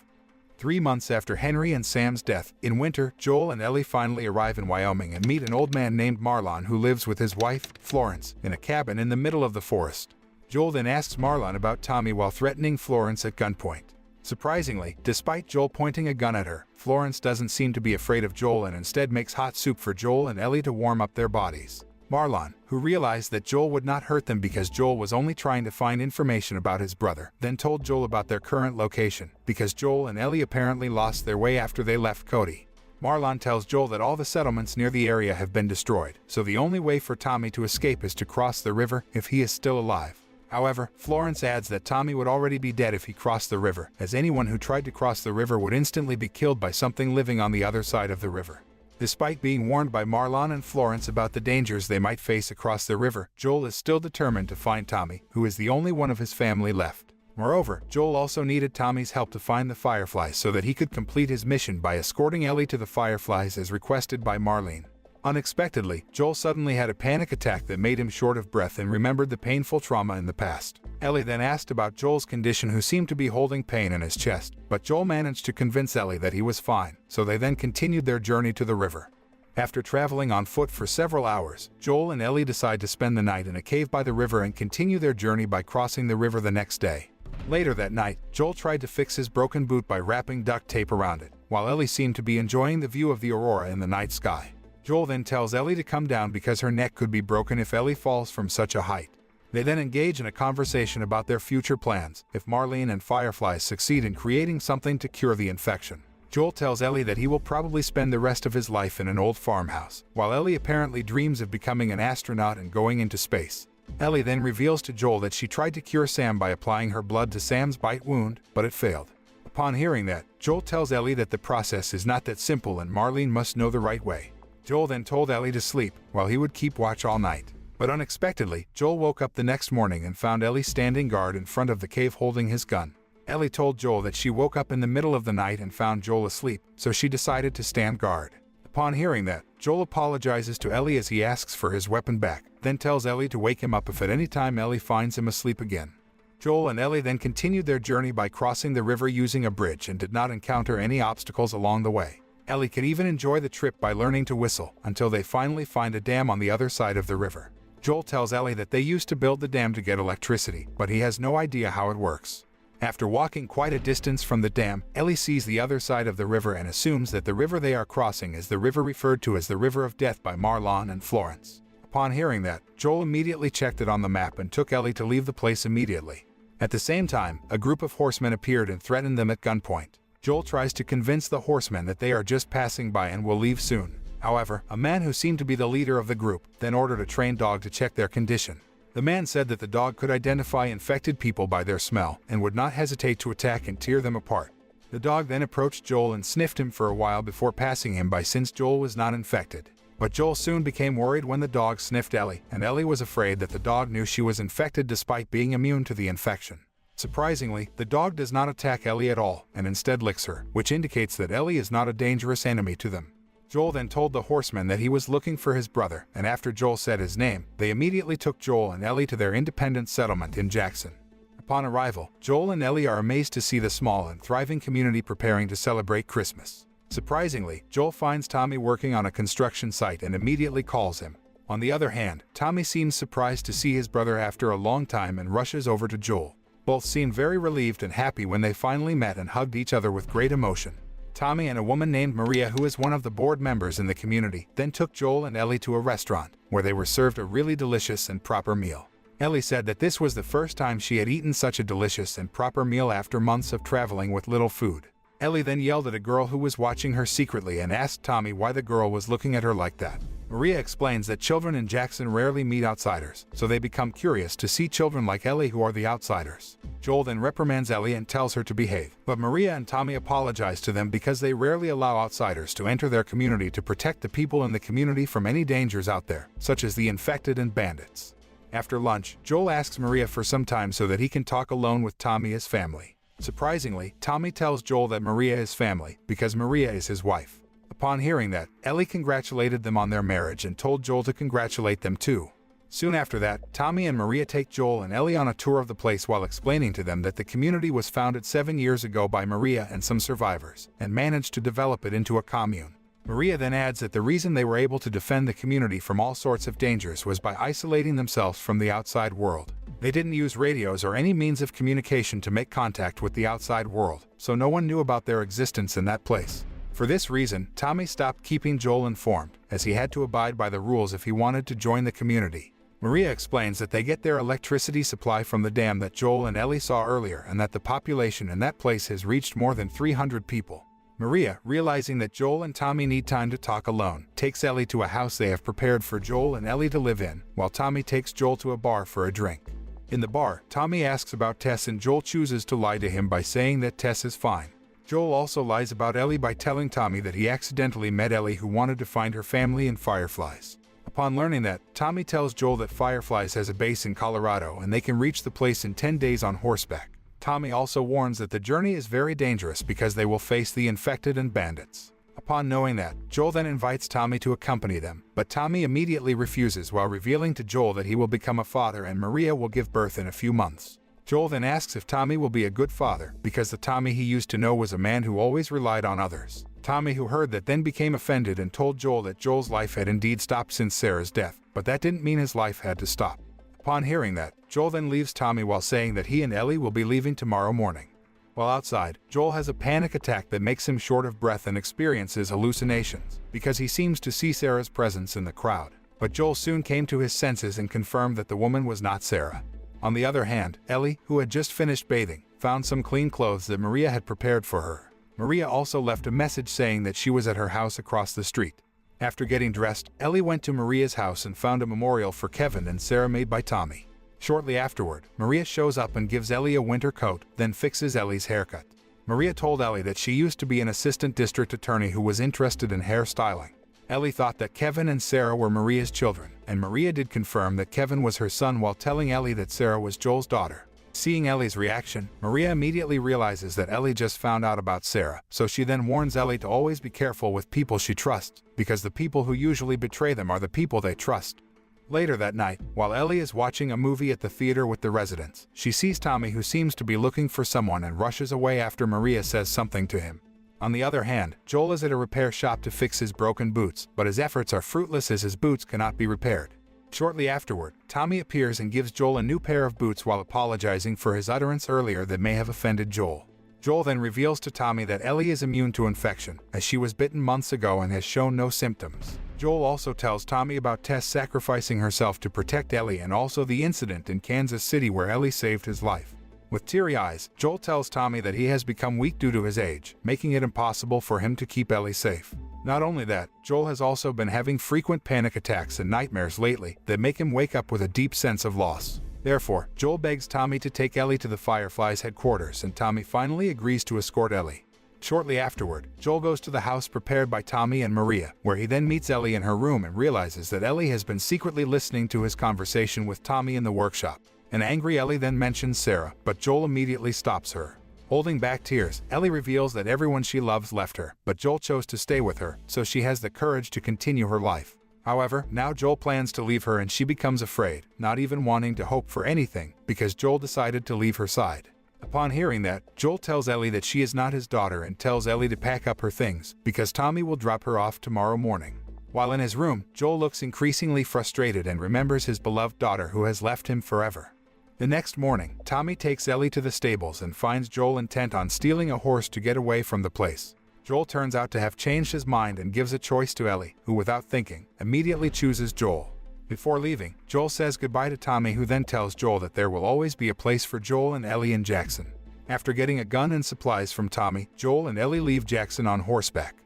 3 months after Henry and Sam's death, in winter, Joel and Ellie finally arrive in Wyoming and meet an old man named Marlon who lives with his wife, Florence, in a cabin in the middle of the forest. Joel then asks Marlon about Tommy while threatening Florence at gunpoint. Surprisingly, despite Joel pointing a gun at her, Florence doesn't seem to be afraid of Joel and instead makes hot soup for Joel and Ellie to warm up their bodies. Marlon, who realized that Joel would not hurt them because Joel was only trying to find information about his brother, then told Joel about their current location, because Joel and Ellie apparently lost their way after they left Cody. Marlon tells Joel that all the settlements near the area have been destroyed, so the only way for Tommy to escape is to cross the river if he is still alive. However, Florence adds that Tommy would already be dead if he crossed the river, as anyone who tried to cross the river would instantly be killed by something living on the other side of the river. Despite being warned by Marlon and Florence about the dangers they might face across the river, Joel is still determined to find Tommy, who is the only one of his family left. Moreover, Joel also needed Tommy's help to find the Fireflies so that he could complete his mission by escorting Ellie to the Fireflies as requested by Marlene. Unexpectedly, Joel suddenly had a panic attack that made him short of breath and remembered the painful trauma in the past. Ellie then asked about Joel's condition, who seemed to be holding pain in his chest, but Joel managed to convince Ellie that he was fine, so they then continued their journey to the river. After traveling on foot for several hours, Joel and Ellie decide to spend the night in a cave by the river and continue their journey by crossing the river the next day. Later that night, Joel tried to fix his broken boot by wrapping duct tape around it, while Ellie seemed to be enjoying the view of the aurora in the night sky. Joel then tells Ellie to come down because her neck could be broken if Ellie falls from such a height. They then engage in a conversation about their future plans if Marlene and Fireflies succeed in creating something to cure the infection. Joel tells Ellie that he will probably spend the rest of his life in an old farmhouse, while Ellie apparently dreams of becoming an astronaut and going into space. Ellie then reveals to Joel that she tried to cure Sam by applying her blood to Sam's bite wound, but it failed. Upon hearing that, Joel tells Ellie that the process is not that simple and Marlene must know the right way. Joel then told Ellie to sleep, while he would keep watch all night. But unexpectedly, Joel woke up the next morning and found Ellie standing guard in front of the cave holding his gun. Ellie told Joel that she woke up in the middle of the night and found Joel asleep, so she decided to stand guard. Upon hearing that, Joel apologizes to Ellie as he asks for his weapon back, then tells Ellie to wake him up if at any time Ellie finds him asleep again. Joel and Ellie then continued their journey by crossing the river using a bridge and did not encounter any obstacles along the way. Ellie could even enjoy the trip by learning to whistle until they finally find a dam on the other side of the river. Joel tells Ellie that they used to build the dam to get electricity, but he has no idea how it works. After walking quite a distance from the dam, Ellie sees the other side of the river and assumes that the river they are crossing is the river referred to as the River of Death by Marlon and Florence. Upon hearing that, Joel immediately checked it on the map and took Ellie to leave the place immediately. At the same time, a group of horsemen appeared and threatened them at gunpoint. Joel tries to convince the horsemen that they are just passing by and will leave soon. However, a man who seemed to be the leader of the group then ordered a trained dog to check their condition. The man said that the dog could identify infected people by their smell and would not hesitate to attack and tear them apart. The dog then approached Joel and sniffed him for a while before passing him by since Joel was not infected. But Joel soon became worried when the dog sniffed Ellie, and Ellie was afraid that the dog knew she was infected despite being immune to the infection. Surprisingly, the dog does not attack Ellie at all and instead licks her, which indicates that Ellie is not a dangerous enemy to them. Joel then told the horsemen that he was looking for his brother, and after Joel said his name, they immediately took Joel and Ellie to their independent settlement in Jackson. Upon arrival, Joel and Ellie are amazed to see the small and thriving community preparing to celebrate Christmas. Surprisingly, Joel finds Tommy working on a construction site and immediately calls him. On the other hand, Tommy seems surprised to see his brother after a long time and rushes over to Joel. Both seem very relieved and happy when they finally met and hugged each other with great emotion. Tommy and a woman named Maria, who is one of the board members in the community, then took Joel and Ellie to a restaurant, where they were served a really delicious and proper meal. Ellie said that this was the first time she had eaten such a delicious and proper meal after months of traveling with little food. Ellie then yelled at a girl who was watching her secretly and asked Tommy why the girl was looking at her like that. Maria explains that children in Jackson rarely meet outsiders, so they become curious to see children like Ellie who are the outsiders. Joel then reprimands Ellie and tells her to behave, but Maria and Tommy apologize to them because they rarely allow outsiders to enter their community to protect the people in the community from any dangers out there, such as the infected and bandits. After lunch, Joel asks Maria for some time so that he can talk alone with Tommy as family. Surprisingly, Tommy tells Joel that Maria is family because Maria is his wife. Upon hearing that, Ellie congratulated them on their marriage and told Joel to congratulate them too. Soon after that, Tommy and Maria take Joel and Ellie on a tour of the place while explaining to them that the community was founded 7 years ago by Maria and some survivors, and managed to develop it into a commune. Maria then adds that the reason they were able to defend the community from all sorts of dangers was by isolating themselves from the outside world. They didn't use radios or any means of communication to make contact with the outside world, so no one knew about their existence in that place. For this reason, Tommy stopped keeping Joel informed, as he had to abide by the rules if he wanted to join the community. Maria explains that they get their electricity supply from the dam that Joel and Ellie saw earlier and that the population in that place has reached more than 300 people. Maria, realizing that Joel and Tommy need time to talk alone, takes Ellie to a house they have prepared for Joel and Ellie to live in, while Tommy takes Joel to a bar for a drink. In the bar, Tommy asks about Tess and Joel chooses to lie to him by saying that Tess is fine. Joel also lies about Ellie by telling Tommy that he accidentally met Ellie, who wanted to find her family in Fireflies. Upon learning that, Tommy tells Joel that Fireflies has a base in Colorado and they can reach the place in 10 days on horseback. Tommy also warns that the journey is very dangerous because they will face the infected and bandits. Upon knowing that, Joel then invites Tommy to accompany them, but Tommy immediately refuses while revealing to Joel that he will become a father and Maria will give birth in a few months. Joel then asks if Tommy will be a good father, because the Tommy he used to know was a man who always relied on others. Tommy, who heard that, then became offended and told Joel that Joel's life had indeed stopped since Sarah's death, but that didn't mean his life had to stop. Upon hearing that, Joel then leaves Tommy while saying that he and Ellie will be leaving tomorrow morning. While outside, Joel has a panic attack that makes him short of breath and experiences hallucinations, because he seems to see Sarah's presence in the crowd. but Joel soon came to his senses and confirmed that the woman was not Sarah. On the other hand, Ellie, who had just finished bathing, found some clean clothes that Maria had prepared for her. Maria also left a message saying that she was at her house across the street. After getting dressed, Ellie went to Maria's house and found a memorial for Kevin and Sarah made by Tommy. Shortly afterward, Maria shows up and gives Ellie a winter coat, then fixes Ellie's haircut. Maria told Ellie that she used to be an assistant district attorney who was interested in hairstyling. Ellie thought that Kevin and Sarah were Maria's children, and Maria did confirm that Kevin was her son while telling Ellie that Sarah was Joel's daughter. Seeing Ellie's reaction, Maria immediately realizes that Ellie just found out about Sarah, so she then warns Ellie to always be careful with people she trusts, because the people who usually betray them are the people they trust. Later that night, while Ellie is watching a movie at the theater with the residents, she sees Tommy, who seems to be looking for someone, and rushes away after Maria says something to him. On the other hand, Joel is at a repair shop to fix his broken boots, but his efforts are fruitless as his boots cannot be repaired. Shortly afterward, Tommy appears and gives Joel a new pair of boots while apologizing for his utterance earlier that may have offended Joel. Joel then reveals to Tommy that Ellie is immune to infection, as she was bitten months ago and has shown no symptoms. Joel also tells Tommy about Tess sacrificing herself to protect Ellie and also the incident in Kansas City where Ellie saved his life. With teary eyes, Joel tells Tommy that he has become weak due to his age, making it impossible for him to keep Ellie safe. Not only that, Joel has also been having frequent panic attacks and nightmares lately that make him wake up with a deep sense of loss. Therefore, Joel begs Tommy to take Ellie to the Fireflies headquarters, and Tommy finally agrees to escort Ellie. Shortly afterward, Joel goes to the house prepared by Tommy and Maria, where he then meets Ellie in her room and realizes that Ellie has been secretly listening to his conversation with Tommy in the workshop. An angry Ellie then mentions Sarah, but Joel immediately stops her. Holding back tears, Ellie reveals that everyone she loves left her, but Joel chose to stay with her, so she has the courage to continue her life. However, now Joel plans to leave her and she becomes afraid, not even wanting to hope for anything, because Joel decided to leave her side. Upon hearing that, Joel tells Ellie that she is not his daughter and tells Ellie to pack up her things, because Tommy will drop her off tomorrow morning. While in his room, Joel looks increasingly frustrated and remembers his beloved daughter who has left him forever. The next morning, Tommy takes Ellie to the stables and finds Joel intent on stealing a horse to get away from the place. Joel turns out to have changed his mind and gives a choice to Ellie, who without thinking, immediately chooses Joel. Before leaving, Joel says goodbye to Tommy, who then tells Joel that there will always be a place for Joel and Ellie in Jackson. After getting a gun and supplies from Tommy, Joel and Ellie leave Jackson on horseback.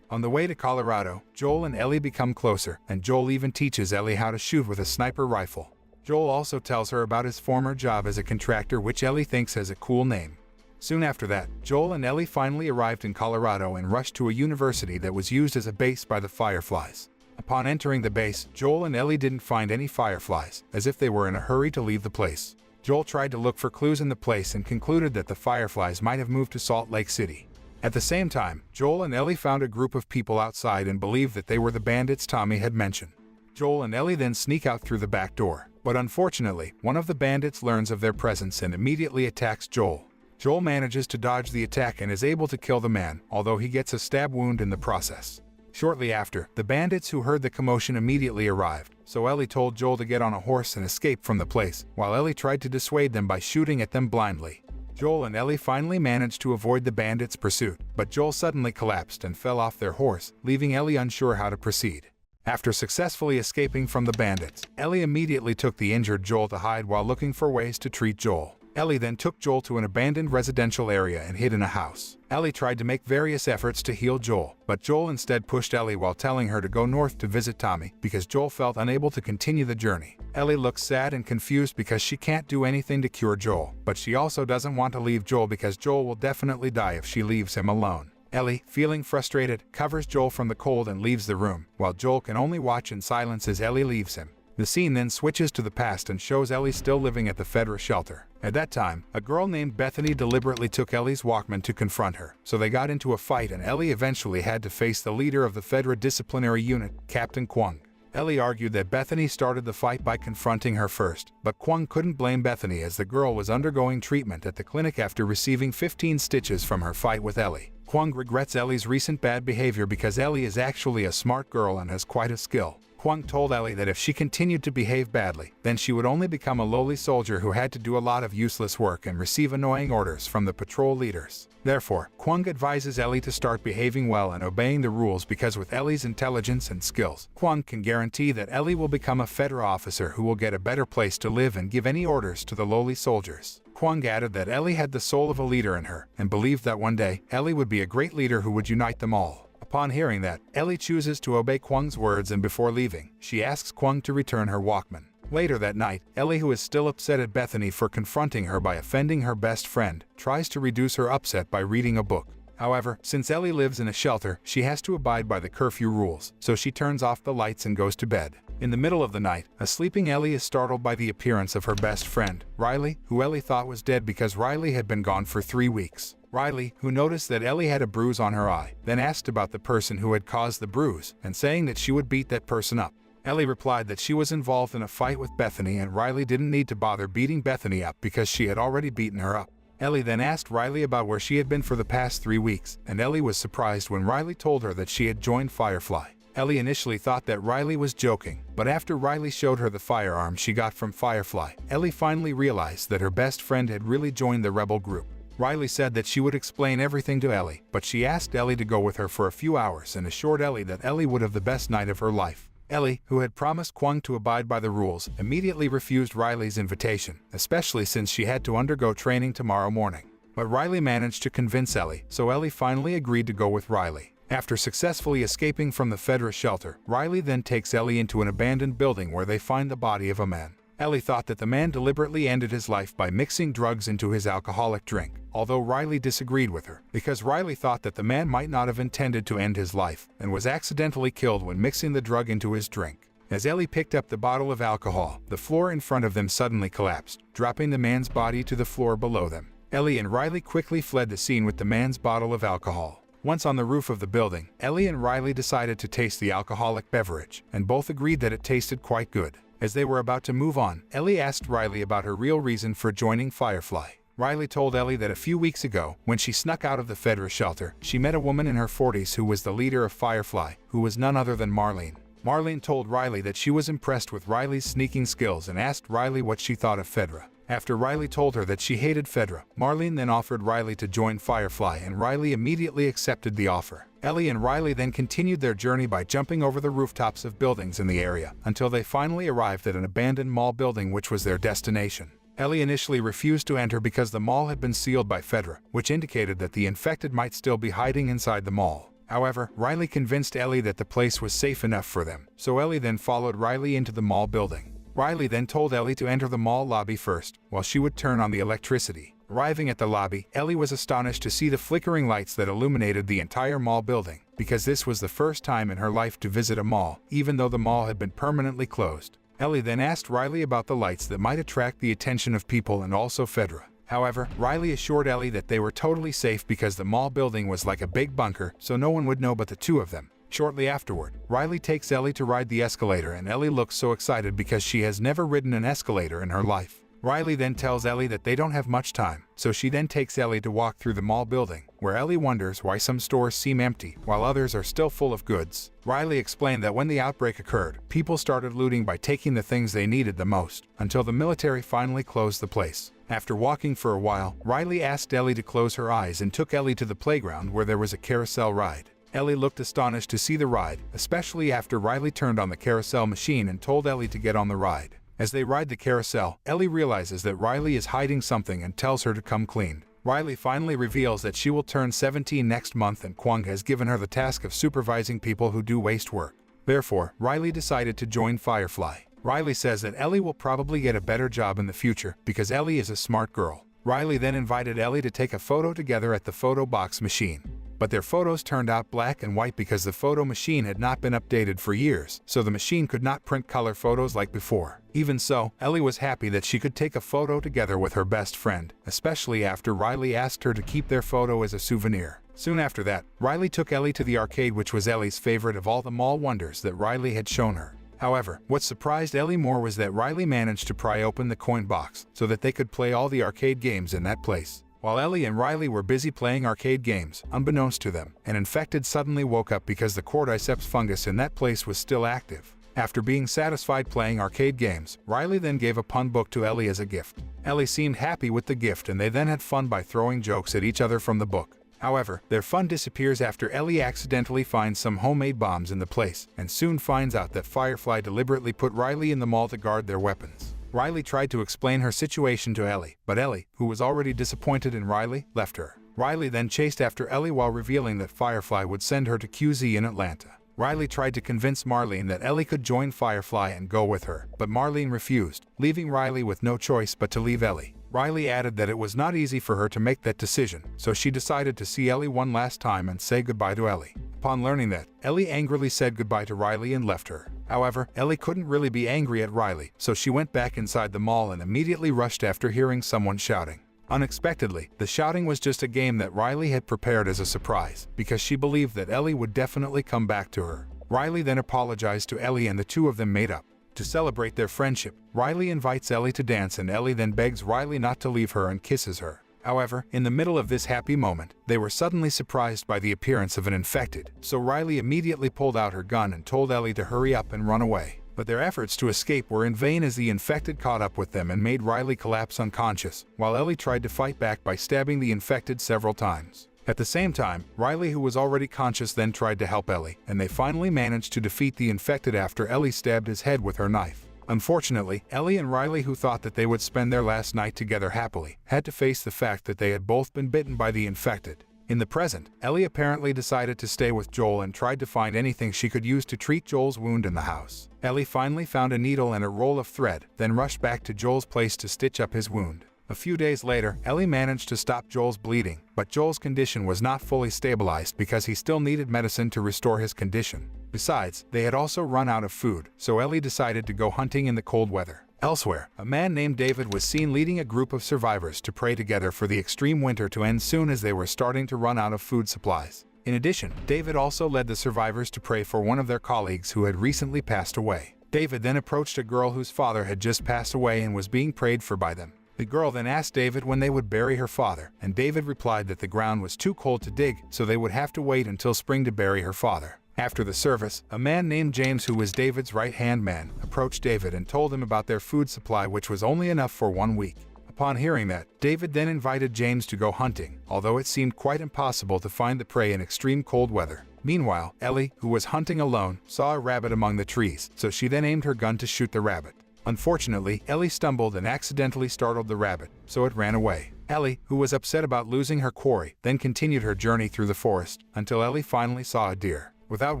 On the way to Colorado, Joel and Ellie become closer, and Joel even teaches Ellie how to shoot with a sniper rifle. Joel also tells her about his former job as a contractor, which Ellie thinks has a cool name. Soon after that, Joel and Ellie finally arrived in Colorado and rushed to a university that was used as a base by the Fireflies. Upon entering the base, Joel and Ellie didn't find any Fireflies, as if they were in a hurry to leave the place. Joel tried to look for clues in the place and concluded that the Fireflies might have moved to Salt Lake City. At the same time, Joel and Ellie found a group of people outside and believed that they were the bandits Tommy had mentioned. Joel and Ellie then sneak out through the back door, but unfortunately, one of the bandits learns of their presence and immediately attacks Joel. Joel manages to dodge the attack and is able to kill the man, although he gets a stab wound in the process. Shortly after, the bandits who heard the commotion immediately arrived, so Ellie told Joel to get on a horse and escape from the place, while Ellie tried to dissuade them by shooting at them blindly. Joel and Ellie finally managed to avoid the bandits' pursuit, but Joel suddenly collapsed and fell off their horse, leaving Ellie unsure how to proceed. After successfully escaping from the bandits, Ellie immediately took the injured Joel to hide while looking for ways to treat Joel. Ellie then took Joel to an abandoned residential area and hid in a house. Ellie tried to make various efforts to heal Joel, but Joel instead pushed Ellie while telling her to go north to visit Tommy because Joel felt unable to continue the journey. Ellie looks sad and confused because she can't do anything to cure Joel, but she also doesn't want to leave Joel because Joel will definitely die if she leaves him alone. Ellie, feeling frustrated, covers Joel from the cold and leaves the room, while Joel can only watch in silence as Ellie leaves him. The scene then switches to the past and shows Ellie still living at the Fedra shelter. At that time, a girl named Bethany deliberately took Ellie's Walkman to confront her, so they got into a fight and Ellie eventually had to face the leader of the Fedra disciplinary unit, Captain Kwong. Ellie argued that Bethany started the fight by confronting her first, but Kwong couldn't blame Bethany as the girl was undergoing treatment at the clinic after receiving 15 stitches from her fight with Ellie. Kwong regrets Ellie's recent bad behavior because Ellie is actually a smart girl and has quite a skill. Kwang told Ellie that if she continued to behave badly, then she would only become a lowly soldier who had to do a lot of useless work and receive annoying orders from the patrol leaders. Therefore, Kwang advises Ellie to start behaving well and obeying the rules because with Ellie's intelligence and skills, Kwang can guarantee that Ellie will become a federal officer who will get a better place to live and give any orders to the lowly soldiers. Kwang added that Ellie had the soul of a leader in her and believed that one day, Ellie would be a great leader who would unite them all. Upon hearing that, Ellie chooses to obey Kwang's words, and before leaving, she asks Kwang to return her Walkman. Later that night, Ellie, who is still upset at Bethany for confronting her by offending her best friend, tries to reduce her upset by reading a book. However, since Ellie lives in a shelter, she has to abide by the curfew rules, so she turns off the lights and goes to bed. In the middle of the night, a sleeping Ellie is startled by the appearance of her best friend, Riley, who Ellie thought was dead because Riley had been gone for 3 weeks. Riley, who noticed that Ellie had a bruise on her eye, then asked about the person who had caused the bruise, and saying that she would beat that person up. Ellie replied that she was involved in a fight with Bethany and Riley didn't need to bother beating Bethany up because she had already beaten her up. Ellie then asked Riley about where she had been for the past 3 weeks, and Ellie was surprised when Riley told her that she had joined Firefly. Ellie initially thought that Riley was joking, but after Riley showed her the firearm she got from Firefly, Ellie finally realized that her best friend had really joined the rebel group. Riley said that she would explain everything to Ellie, but she asked Ellie to go with her for a few hours and assured Ellie that Ellie would have the best night of her life. Ellie, who had promised Kwang to abide by the rules, immediately refused Riley's invitation, especially since she had to undergo training tomorrow morning. But Riley managed to convince Ellie, so Ellie finally agreed to go with Riley. After successfully escaping from the Fedra shelter, Riley then takes Ellie into an abandoned building where they find the body of a man. Ellie thought that the man deliberately ended his life by mixing drugs into his alcoholic drink, although Riley disagreed with her, because Riley thought that the man might not have intended to end his life and was accidentally killed when mixing the drug into his drink. As Ellie picked up the bottle of alcohol, the floor in front of them suddenly collapsed, dropping the man's body to the floor below them. Ellie and Riley quickly fled the scene with the man's bottle of alcohol. Once on the roof of the building, Ellie and Riley decided to taste the alcoholic beverage, and both agreed that it tasted quite good. As they were about to move on, Ellie asked Riley about her real reason for joining Firefly. Riley told Ellie that a few weeks ago, when she snuck out of the Fedra shelter, she met a woman in her 40s who was the leader of Firefly, who was none other than Marlene. Marlene told Riley that she was impressed with Riley's sneaking skills and asked Riley what she thought of Fedra. After Riley told her that she hated Fedra, Marlene then offered Riley to join Firefly, and Riley immediately accepted the offer. Ellie and Riley then continued their journey by jumping over the rooftops of buildings in the area, until they finally arrived at an abandoned mall building which was their destination. Ellie initially refused to enter because the mall had been sealed by Fedra, which indicated that the infected might still be hiding inside the mall. However, Riley convinced Ellie that the place was safe enough for them, so Ellie then followed Riley into the mall building. Riley then told Ellie to enter the mall lobby first, while she would turn on the electricity. Arriving at the lobby, Ellie was astonished to see the flickering lights that illuminated the entire mall building, because this was the first time in her life to visit a mall, even though the mall had been permanently closed. Ellie then asked Riley about the lights that might attract the attention of people and also Fedra. However, Riley assured Ellie that they were totally safe because the mall building was like a big bunker, so no one would know but the two of them. Shortly afterward, Riley takes Ellie to ride the escalator, and Ellie looks so excited because she has never ridden an escalator in her life. Riley then tells Ellie that they don't have much time, so she then takes Ellie to walk through the mall building, where Ellie wonders why some stores seem empty, while others are still full of goods. Riley explained that when the outbreak occurred, people started looting by taking the things they needed the most, until the military finally closed the place. After walking for a while, Riley asked Ellie to close her eyes and took Ellie to the playground where there was a carousel ride. Ellie looked astonished to see the ride, especially after Riley turned on the carousel machine and told Ellie to get on the ride. As they ride the carousel, Ellie realizes that Riley is hiding something and tells her to come clean. Riley finally reveals that she will turn 17 next month, and Kwang has given her the task of supervising people who do waste work. Therefore, Riley decided to join Firefly. Riley says that Ellie will probably get a better job in the future because Ellie is a smart girl. Riley then invited Ellie to take a photo together at the photo box machine. But their photos turned out black and white because the photo machine had not been updated for years, so the machine could not print color photos like before. Even so, Ellie was happy that she could take a photo together with her best friend, especially after Riley asked her to keep their photo as a souvenir. Soon after that, Riley took Ellie to the arcade, which was Ellie's favorite of all the mall wonders that Riley had shown her. However, what surprised Ellie more was that Riley managed to pry open the coin box so that they could play all the arcade games in that place. While Ellie and Riley were busy playing arcade games, unbeknownst to them, an infected suddenly woke up because the cordyceps fungus in that place was still active. After being satisfied playing arcade games, Riley then gave a pun book to Ellie as a gift. Ellie seemed happy with the gift and they then had fun by throwing jokes at each other from the book. However, their fun disappears after Ellie accidentally finds some homemade bombs in the place and soon finds out that Firefly deliberately put Riley in the mall to guard their weapons. Riley tried to explain her situation to Ellie, but Ellie, who was already disappointed in Riley, left her. Riley then chased after Ellie while revealing that Firefly would send her to QZ in Atlanta. Riley tried to convince Marlene that Ellie could join Firefly and go with her, but Marlene refused, leaving Riley with no choice but to leave Ellie. Riley added that it was not easy for her to make that decision, so she decided to see Ellie one last time and say goodbye to Ellie. Upon learning that, Ellie angrily said goodbye to Riley and left her. However, Ellie couldn't really be angry at Riley, so she went back inside the mall and immediately rushed after hearing someone shouting. Unexpectedly, the shouting was just a game that Riley had prepared as a surprise, because she believed that Ellie would definitely come back to her. Riley then apologized to Ellie and the two of them made up. To celebrate their friendship, Riley invites Ellie to dance and Ellie then begs Riley not to leave her and kisses her. However, in the middle of this happy moment, they were suddenly surprised by the appearance of an infected, so Riley immediately pulled out her gun and told Ellie to hurry up and run away. But their efforts to escape were in vain as the infected caught up with them and made Riley collapse unconscious, while Ellie tried to fight back by stabbing the infected several times. At the same time, Riley, who was already conscious, then tried to help Ellie, and they finally managed to defeat the infected after Ellie stabbed his head with her knife. Unfortunately, Ellie and Riley, who thought that they would spend their last night together happily, had to face the fact that they had both been bitten by the infected. In the present, Ellie apparently decided to stay with Joel and tried to find anything she could use to treat Joel's wound in the house. Ellie finally found a needle and a roll of thread, then rushed back to Joel's place to stitch up his wound. A few days later, Ellie managed to stop Joel's bleeding, but Joel's condition was not fully stabilized because he still needed medicine to restore his condition. Besides, they had also run out of food, so Ellie decided to go hunting in the cold weather. Elsewhere, a man named David was seen leading a group of survivors to pray together for the extreme winter to end soon as they were starting to run out of food supplies. In addition, David also led the survivors to pray for one of their colleagues who had recently passed away. David then approached a girl whose father had just passed away and was being prayed for by them. The girl then asked David when they would bury her father, and David replied that the ground was too cold to dig, so they would have to wait until spring to bury her father. After the service, a man named James, who was David's right-hand man, approached David and told him about their food supply, which was only enough for 1 week. Upon hearing that, David then invited James to go hunting, although it seemed quite impossible to find the prey in extreme cold weather. Meanwhile, Ellie, who was hunting alone, saw a rabbit among the trees, so she then aimed her gun to shoot the rabbit. Unfortunately, Ellie stumbled and accidentally startled the rabbit, so it ran away. Ellie, who was upset about losing her quarry, then continued her journey through the forest, until Ellie finally saw a deer. Without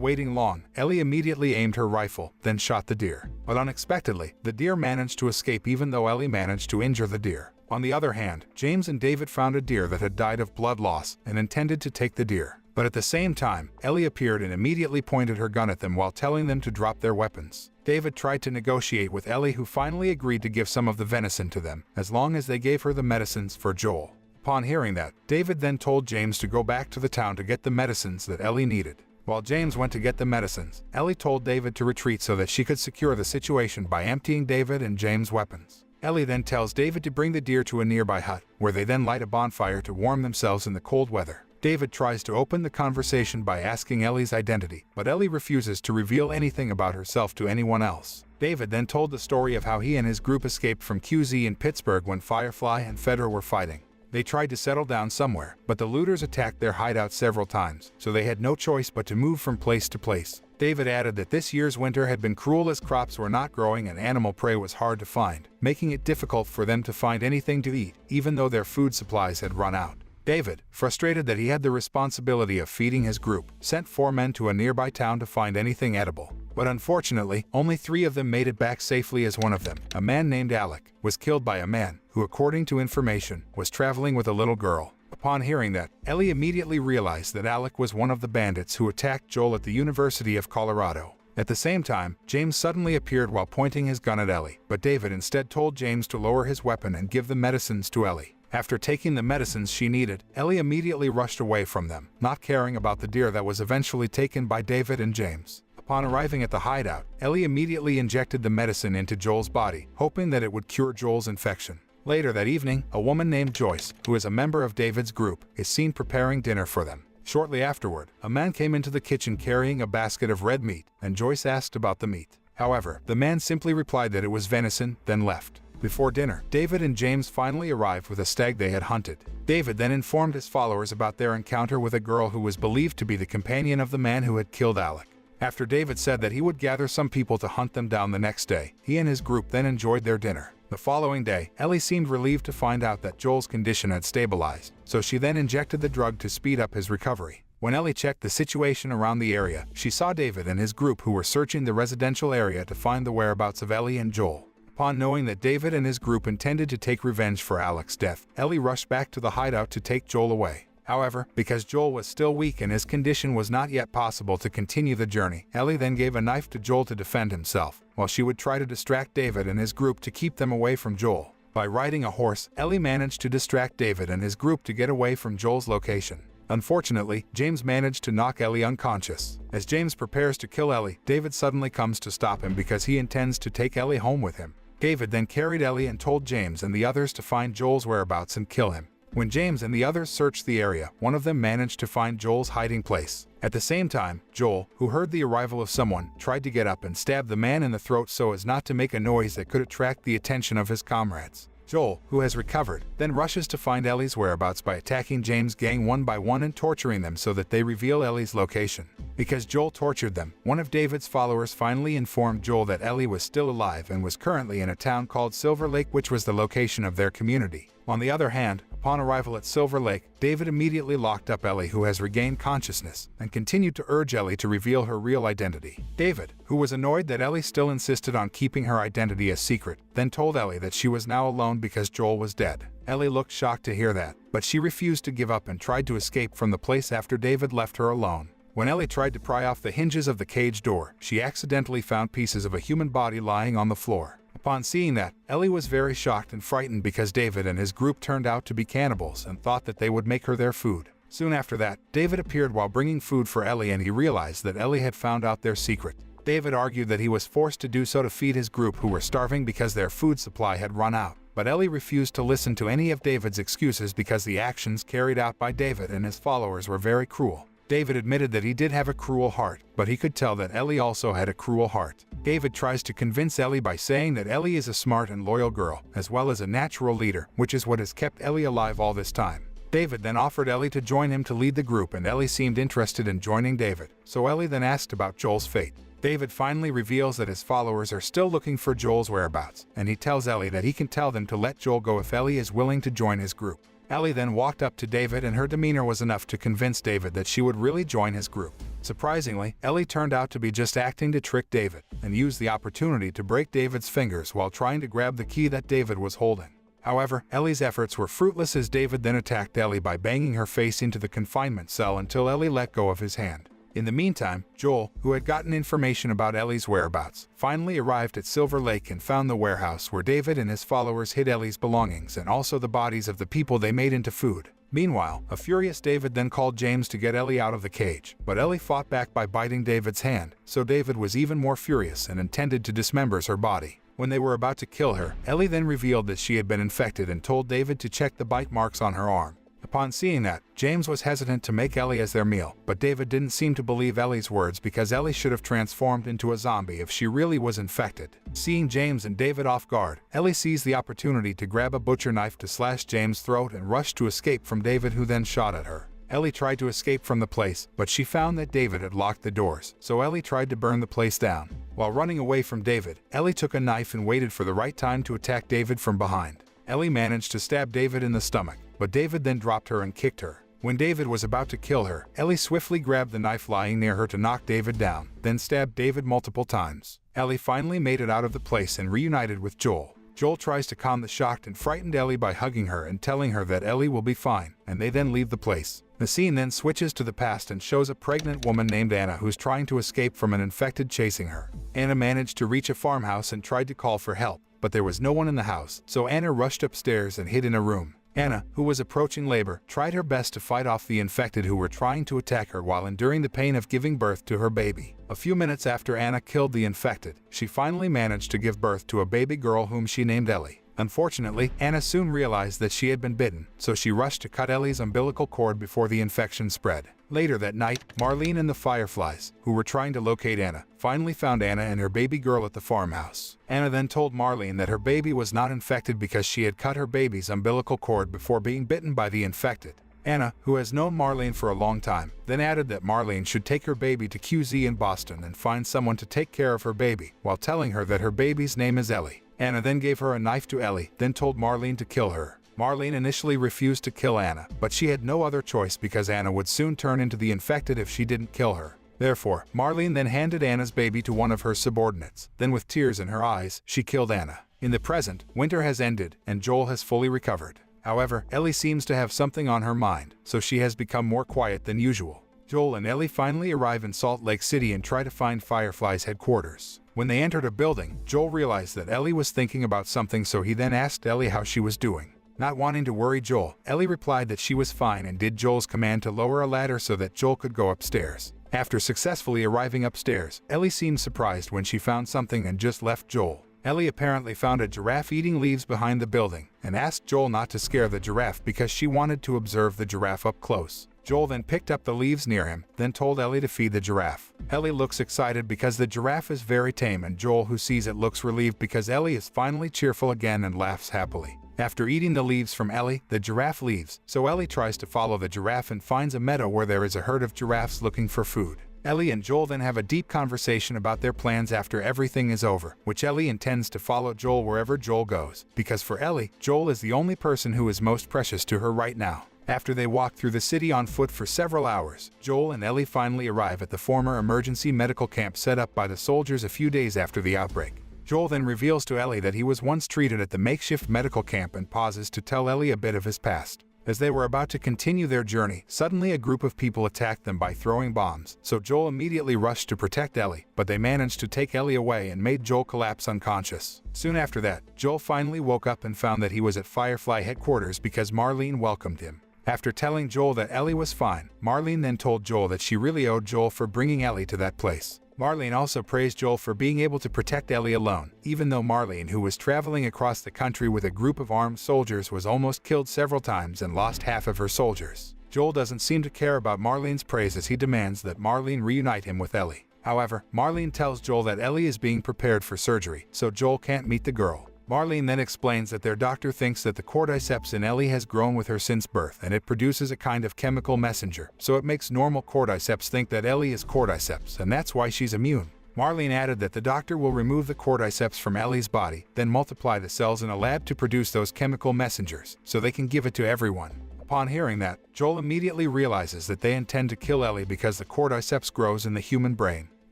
waiting long, Ellie immediately aimed her rifle, then shot the deer. But unexpectedly, the deer managed to escape even though Ellie managed to injure the deer. On the other hand, James and David found a deer that had died of blood loss and intended to take the deer. But at the same time, Ellie appeared and immediately pointed her gun at them while telling them to drop their weapons. David tried to negotiate with Ellie, who finally agreed to give some of the venison to them, as long as they gave her the medicines for Joel. Upon hearing that, David then told James to go back to the town to get the medicines that Ellie needed. While James went to get the medicines, Ellie told David to retreat so that she could secure the situation by emptying David and James' weapons. Ellie then tells David to bring the deer to a nearby hut, where they then light a bonfire to warm themselves in the cold weather. David tries to open the conversation by asking Ellie's identity, but Ellie refuses to reveal anything about herself to anyone else. David then told the story of how he and his group escaped from QZ in Pittsburgh when Firefly and Fedra were fighting. They tried to settle down somewhere, but the looters attacked their hideout several times, so they had no choice but to move from place to place. David added that this year's winter had been cruel as crops were not growing and animal prey was hard to find, making it difficult for them to find anything to eat, even though their food supplies had run out. David, frustrated that he had the responsibility of feeding his group, sent 4 men to a nearby town to find anything edible. But unfortunately, only 3 of them made it back safely, as one of them, a man named Alec, was killed by a man who, according to information, was traveling with a little girl. Upon hearing that, Ellie immediately realized that Alec was one of the bandits who attacked Joel at the University of Colorado. At the same time, James suddenly appeared while pointing his gun at Ellie, but David instead told James to lower his weapon and give the medicines to Ellie. After taking the medicines she needed, Ellie immediately rushed away from them, not caring about the deer that was eventually taken by David and James. Upon arriving at the hideout, Ellie immediately injected the medicine into Joel's body, hoping that it would cure Joel's infection. Later that evening, a woman named Joyce, who is a member of David's group, is seen preparing dinner for them. Shortly afterward, a man came into the kitchen carrying a basket of red meat, and Joyce asked about the meat. However, the man simply replied that it was venison, then left. Before dinner, David and James finally arrived with a stag they had hunted. David then informed his followers about their encounter with a girl who was believed to be the companion of the man who had killed Alec. After David said that he would gather some people to hunt them down the next day, he and his group then enjoyed their dinner. The following day, Ellie seemed relieved to find out that Joel's condition had stabilized, so she then injected the drug to speed up his recovery. When Ellie checked the situation around the area, she saw David and his group who were searching the residential area to find the whereabouts of Ellie and Joel. Upon knowing that David and his group intended to take revenge for Alec's death, Ellie rushed back to the hideout to take Joel away. However, because Joel was still weak and his condition was not yet possible to continue the journey, Ellie then gave a knife to Joel to defend himself, while she would try to distract David and his group to keep them away from Joel. By riding a horse, Ellie managed to distract David and his group to get away from Joel's location. Unfortunately, James managed to knock Ellie unconscious. As James prepares to kill Ellie, David suddenly comes to stop him because he intends to take Ellie home with him. David then carried Ellie and told James and the others to find Joel's whereabouts and kill him. When James and the others searched the area, one of them managed to find Joel's hiding place. At the same time, Joel, who heard the arrival of someone, tried to get up and stab the man in the throat so as not to make a noise that could attract the attention of his comrades. Joel, who has recovered, then rushes to find Ellie's whereabouts by attacking James' gang one by one and torturing them so that they reveal Ellie's location. Because Joel tortured them, one of David's followers finally informed Joel that Ellie was still alive and was currently in a town called Silver Lake, which was the location of their community. On the other hand, upon arrival at Silver Lake, David immediately locked up Ellie, who has regained consciousness, and continued to urge Ellie to reveal her real identity. David, who was annoyed that Ellie still insisted on keeping her identity a secret, then told Ellie that she was now alone because Joel was dead. Ellie looked shocked to hear that, but she refused to give up and tried to escape from the place after David left her alone. When Ellie tried to pry off the hinges of the cage door, she accidentally found pieces of a human body lying on the floor. Upon seeing that, Ellie was very shocked and frightened because David and his group turned out to be cannibals and thought that they would make her their food. Soon after that, David appeared while bringing food for Ellie and he realized that Ellie had found out their secret. David argued that he was forced to do so to feed his group who were starving because their food supply had run out. But Ellie refused to listen to any of David's excuses because the actions carried out by David and his followers were very cruel. David admitted that he did have a cruel heart, but he could tell that Ellie also had a cruel heart. David tries to convince Ellie by saying that Ellie is a smart and loyal girl, as well as a natural leader, which is what has kept Ellie alive all this time. David then offered Ellie to join him to lead the group and Ellie seemed interested in joining David, so Ellie then asked about Joel's fate. David finally reveals that his followers are still looking for Joel's whereabouts, and he tells Ellie that he can tell them to let Joel go if Ellie is willing to join his group. Ellie then walked up to David and her demeanor was enough to convince David that she would really join his group. Surprisingly, Ellie turned out to be just acting to trick David, and used the opportunity to break David's fingers while trying to grab the key that David was holding. However, Ellie's efforts were fruitless as David then attacked Ellie by banging her face into the confinement cell until Ellie let go of his hand. In the meantime, Joel, who had gotten information about Ellie's whereabouts, finally arrived at Silver Lake and found the warehouse where David and his followers hid Ellie's belongings and also the bodies of the people they made into food. Meanwhile, a furious David then called James to get Ellie out of the cage, but Ellie fought back by biting David's hand, so David was even more furious and intended to dismember her body. When they were about to kill her, Ellie then revealed that she had been infected and told David to check the bite marks on her arm. Upon seeing that, James was hesitant to make Ellie as their meal, but David didn't seem to believe Ellie's words because Ellie should have transformed into a zombie if she really was infected. Seeing James and David off guard, Ellie seized the opportunity to grab a butcher knife to slash James' throat and rush to escape from David, who then shot at her. Ellie tried to escape from the place, but she found that David had locked the doors, so Ellie tried to burn the place down. While running away from David, Ellie took a knife and waited for the right time to attack David from behind. Ellie managed to stab David in the stomach, but David then dropped her and kicked her. When David was about to kill her, Ellie swiftly grabbed the knife lying near her to knock David down, then stabbed David multiple times. Ellie finally made it out of the place and reunited with Joel. Joel tries to calm the shocked and frightened Ellie by hugging her and telling her that Ellie will be fine, and they then leave the place. The scene then switches to the past and shows a pregnant woman named Anna who's trying to escape from an infected chasing her. Anna managed to reach a farmhouse and tried to call for help, but there was no one in the house, so Anna rushed upstairs and hid in a room. Anna, who was approaching labor, tried her best to fight off the infected who were trying to attack her while enduring the pain of giving birth to her baby. A few minutes after Anna killed the infected, she finally managed to give birth to a baby girl whom she named Ellie. Unfortunately, Anna soon realized that she had been bitten, so she rushed to cut Ellie's umbilical cord before the infection spread. Later that night, Marlene and the Fireflies, who were trying to locate Anna, finally found Anna and her baby girl at the farmhouse. Anna then told Marlene that her baby was not infected because she had cut her baby's umbilical cord before being bitten by the infected. Anna, who has known Marlene for a long time, then added that Marlene should take her baby to QZ in Boston and find someone to take care of her baby, while telling her that her baby's name is Ellie. Anna then gave her a knife to Ellie, then told Marlene to kill her. Marlene initially refused to kill Anna, but she had no other choice because Anna would soon turn into the infected if she didn't kill her. Therefore, Marlene then handed Anna's baby to one of her subordinates. Then with tears in her eyes, she killed Anna. In the present, winter has ended, and Joel has fully recovered. However, Ellie seems to have something on her mind, so she has become more quiet than usual. Joel and Ellie finally arrive in Salt Lake City and try to find Firefly's headquarters. When they entered a building, Joel realized that Ellie was thinking about something, so he then asked Ellie how she was doing. Not wanting to worry Joel, Ellie replied that she was fine and did Joel's command to lower a ladder so that Joel could go upstairs. After successfully arriving upstairs, Ellie seemed surprised when she found something and just left Joel. Ellie apparently found a giraffe eating leaves behind the building and asked Joel not to scare the giraffe because she wanted to observe the giraffe up close. Joel then picked up the leaves near him, then told Ellie to feed the giraffe. Ellie looks excited because the giraffe is very tame, and Joel, who sees it, looks relieved because Ellie is finally cheerful again and laughs happily. After eating the leaves from Ellie, the giraffe leaves, so Ellie tries to follow the giraffe and finds a meadow where there is a herd of giraffes looking for food. Ellie and Joel then have a deep conversation about their plans after everything is over, which Ellie intends to follow Joel wherever Joel goes, because for Ellie, Joel is the only person who is most precious to her right now. After they walk through the city on foot for several hours, Joel and Ellie finally arrive at the former emergency medical camp set up by the soldiers a few days after the outbreak. Joel then reveals to Ellie that he was once treated at the makeshift medical camp and pauses to tell Ellie a bit of his past. As they were about to continue their journey, suddenly a group of people attacked them by throwing bombs, so Joel immediately rushed to protect Ellie, but they managed to take Ellie away and made Joel collapse unconscious. Soon after that, Joel finally woke up and found that he was at Firefly headquarters because Marlene welcomed him. After telling Joel that Ellie was fine, Marlene then told Joel that she really owed Joel for bringing Ellie to that place. Marlene also praised Joel for being able to protect Ellie alone, even though Marlene, who was traveling across the country with a group of armed soldiers, was almost killed several times and lost half of her soldiers. Joel doesn't seem to care about Marlene's praise as he demands that Marlene reunite him with Ellie. However, Marlene tells Joel that Ellie is being prepared for surgery, so Joel can't meet the girl. Marlene then explains that their doctor thinks that the cordyceps in Ellie has grown with her since birth and it produces a kind of chemical messenger, so it makes normal cordyceps think that Ellie is cordyceps, and that's why she's immune. Marlene added that the doctor will remove the cordyceps from Ellie's body, then multiply the cells in a lab to produce those chemical messengers, so they can give it to everyone. Upon hearing that, Joel immediately realizes that they intend to kill Ellie because the cordyceps grows in the human brain.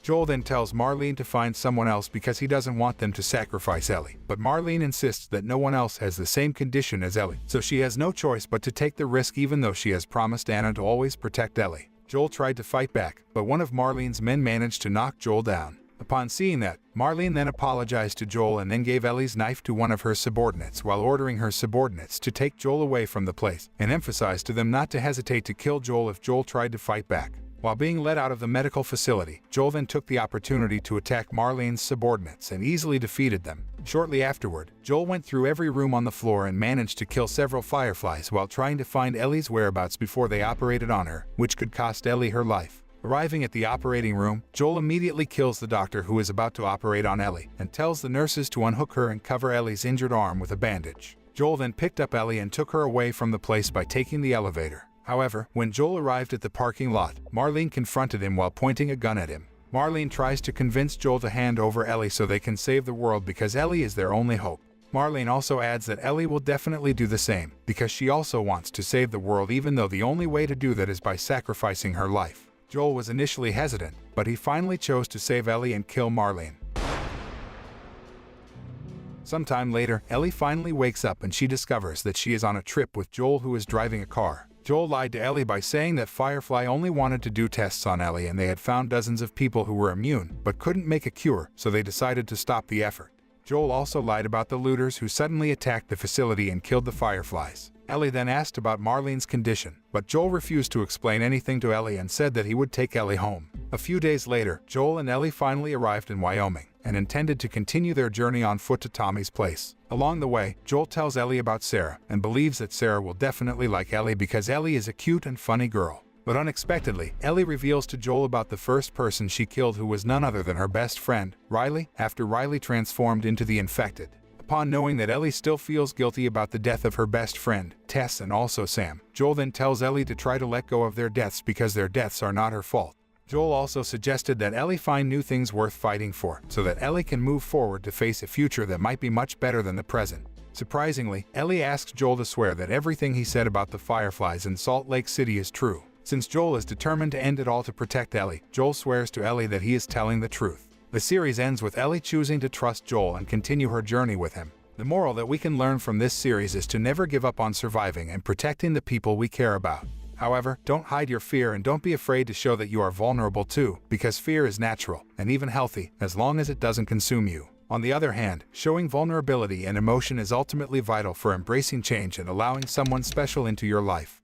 Joel then tells Marlene to find someone else because he doesn't want them to sacrifice Ellie, but Marlene insists that no one else has the same condition as Ellie, so she has no choice but to take the risk even though she has promised Anna to always protect Ellie. Joel tried to fight back, but one of Marlene's men managed to knock Joel down. Upon seeing that, Marlene then apologized to Joel and then gave Ellie's knife to one of her subordinates while ordering her subordinates to take Joel away from the place, and emphasized to them not to hesitate to kill Joel if Joel tried to fight back. While being let out of the medical facility, Joel then took the opportunity to attack Marlene's subordinates and easily defeated them. Shortly afterward, Joel went through every room on the floor and managed to kill several fireflies while trying to find Ellie's whereabouts before they operated on her, which could cost Ellie her life. Arriving at the operating room, Joel immediately kills the doctor who is about to operate on Ellie and tells the nurses to unhook her and cover Ellie's injured arm with a bandage. Joel then picked up Ellie and took her away from the place by taking the elevator. However, when Joel arrived at the parking lot, Marlene confronted him while pointing a gun at him. Marlene tries to convince Joel to hand over Ellie so they can save the world because Ellie is their only hope. Marlene also adds that Ellie will definitely do the same because she also wants to save the world, even though the only way to do that is by sacrificing her life. Joel was initially hesitant, but he finally chose to save Ellie and kill Marlene. Sometime later, Ellie finally wakes up and she discovers that she is on a trip with Joel, who is driving a car. Joel lied to Ellie by saying that Firefly only wanted to do tests on Ellie and they had found dozens of people who were immune but couldn't make a cure, so they decided to stop the effort. Joel also lied about the looters who suddenly attacked the facility and killed the fireflies. Ellie then asked about Marlene's condition, but Joel refused to explain anything to Ellie and said that he would take Ellie home. A few days later, Joel and Ellie finally arrived in Wyoming and intended to continue their journey on foot to Tommy's place. Along the way, Joel tells Ellie about Sarah and believes that Sarah will definitely like Ellie because Ellie is a cute and funny girl. But unexpectedly, Ellie reveals to Joel about the first person she killed, who was none other than her best friend, Riley, after Riley transformed into the infected. Upon knowing that Ellie still feels guilty about the death of her best friend, Tess, and also Sam, Joel then tells Ellie to try to let go of their deaths because their deaths are not her fault. Joel also suggested that Ellie find new things worth fighting for, so that Ellie can move forward to face a future that might be much better than the present. Surprisingly, Ellie asks Joel to swear that everything he said about the fireflies in Salt Lake City is true. Since Joel is determined to end it all to protect Ellie, Joel swears to Ellie that he is telling the truth. The series ends with Ellie choosing to trust Joel and continue her journey with him. The moral that we can learn from this series is to never give up on surviving and protecting the people we care about. However, don't hide your fear and don't be afraid to show that you are vulnerable too, because fear is natural and even healthy as long as it doesn't consume you. On the other hand, showing vulnerability and emotion is ultimately vital for embracing change and allowing someone special into your life.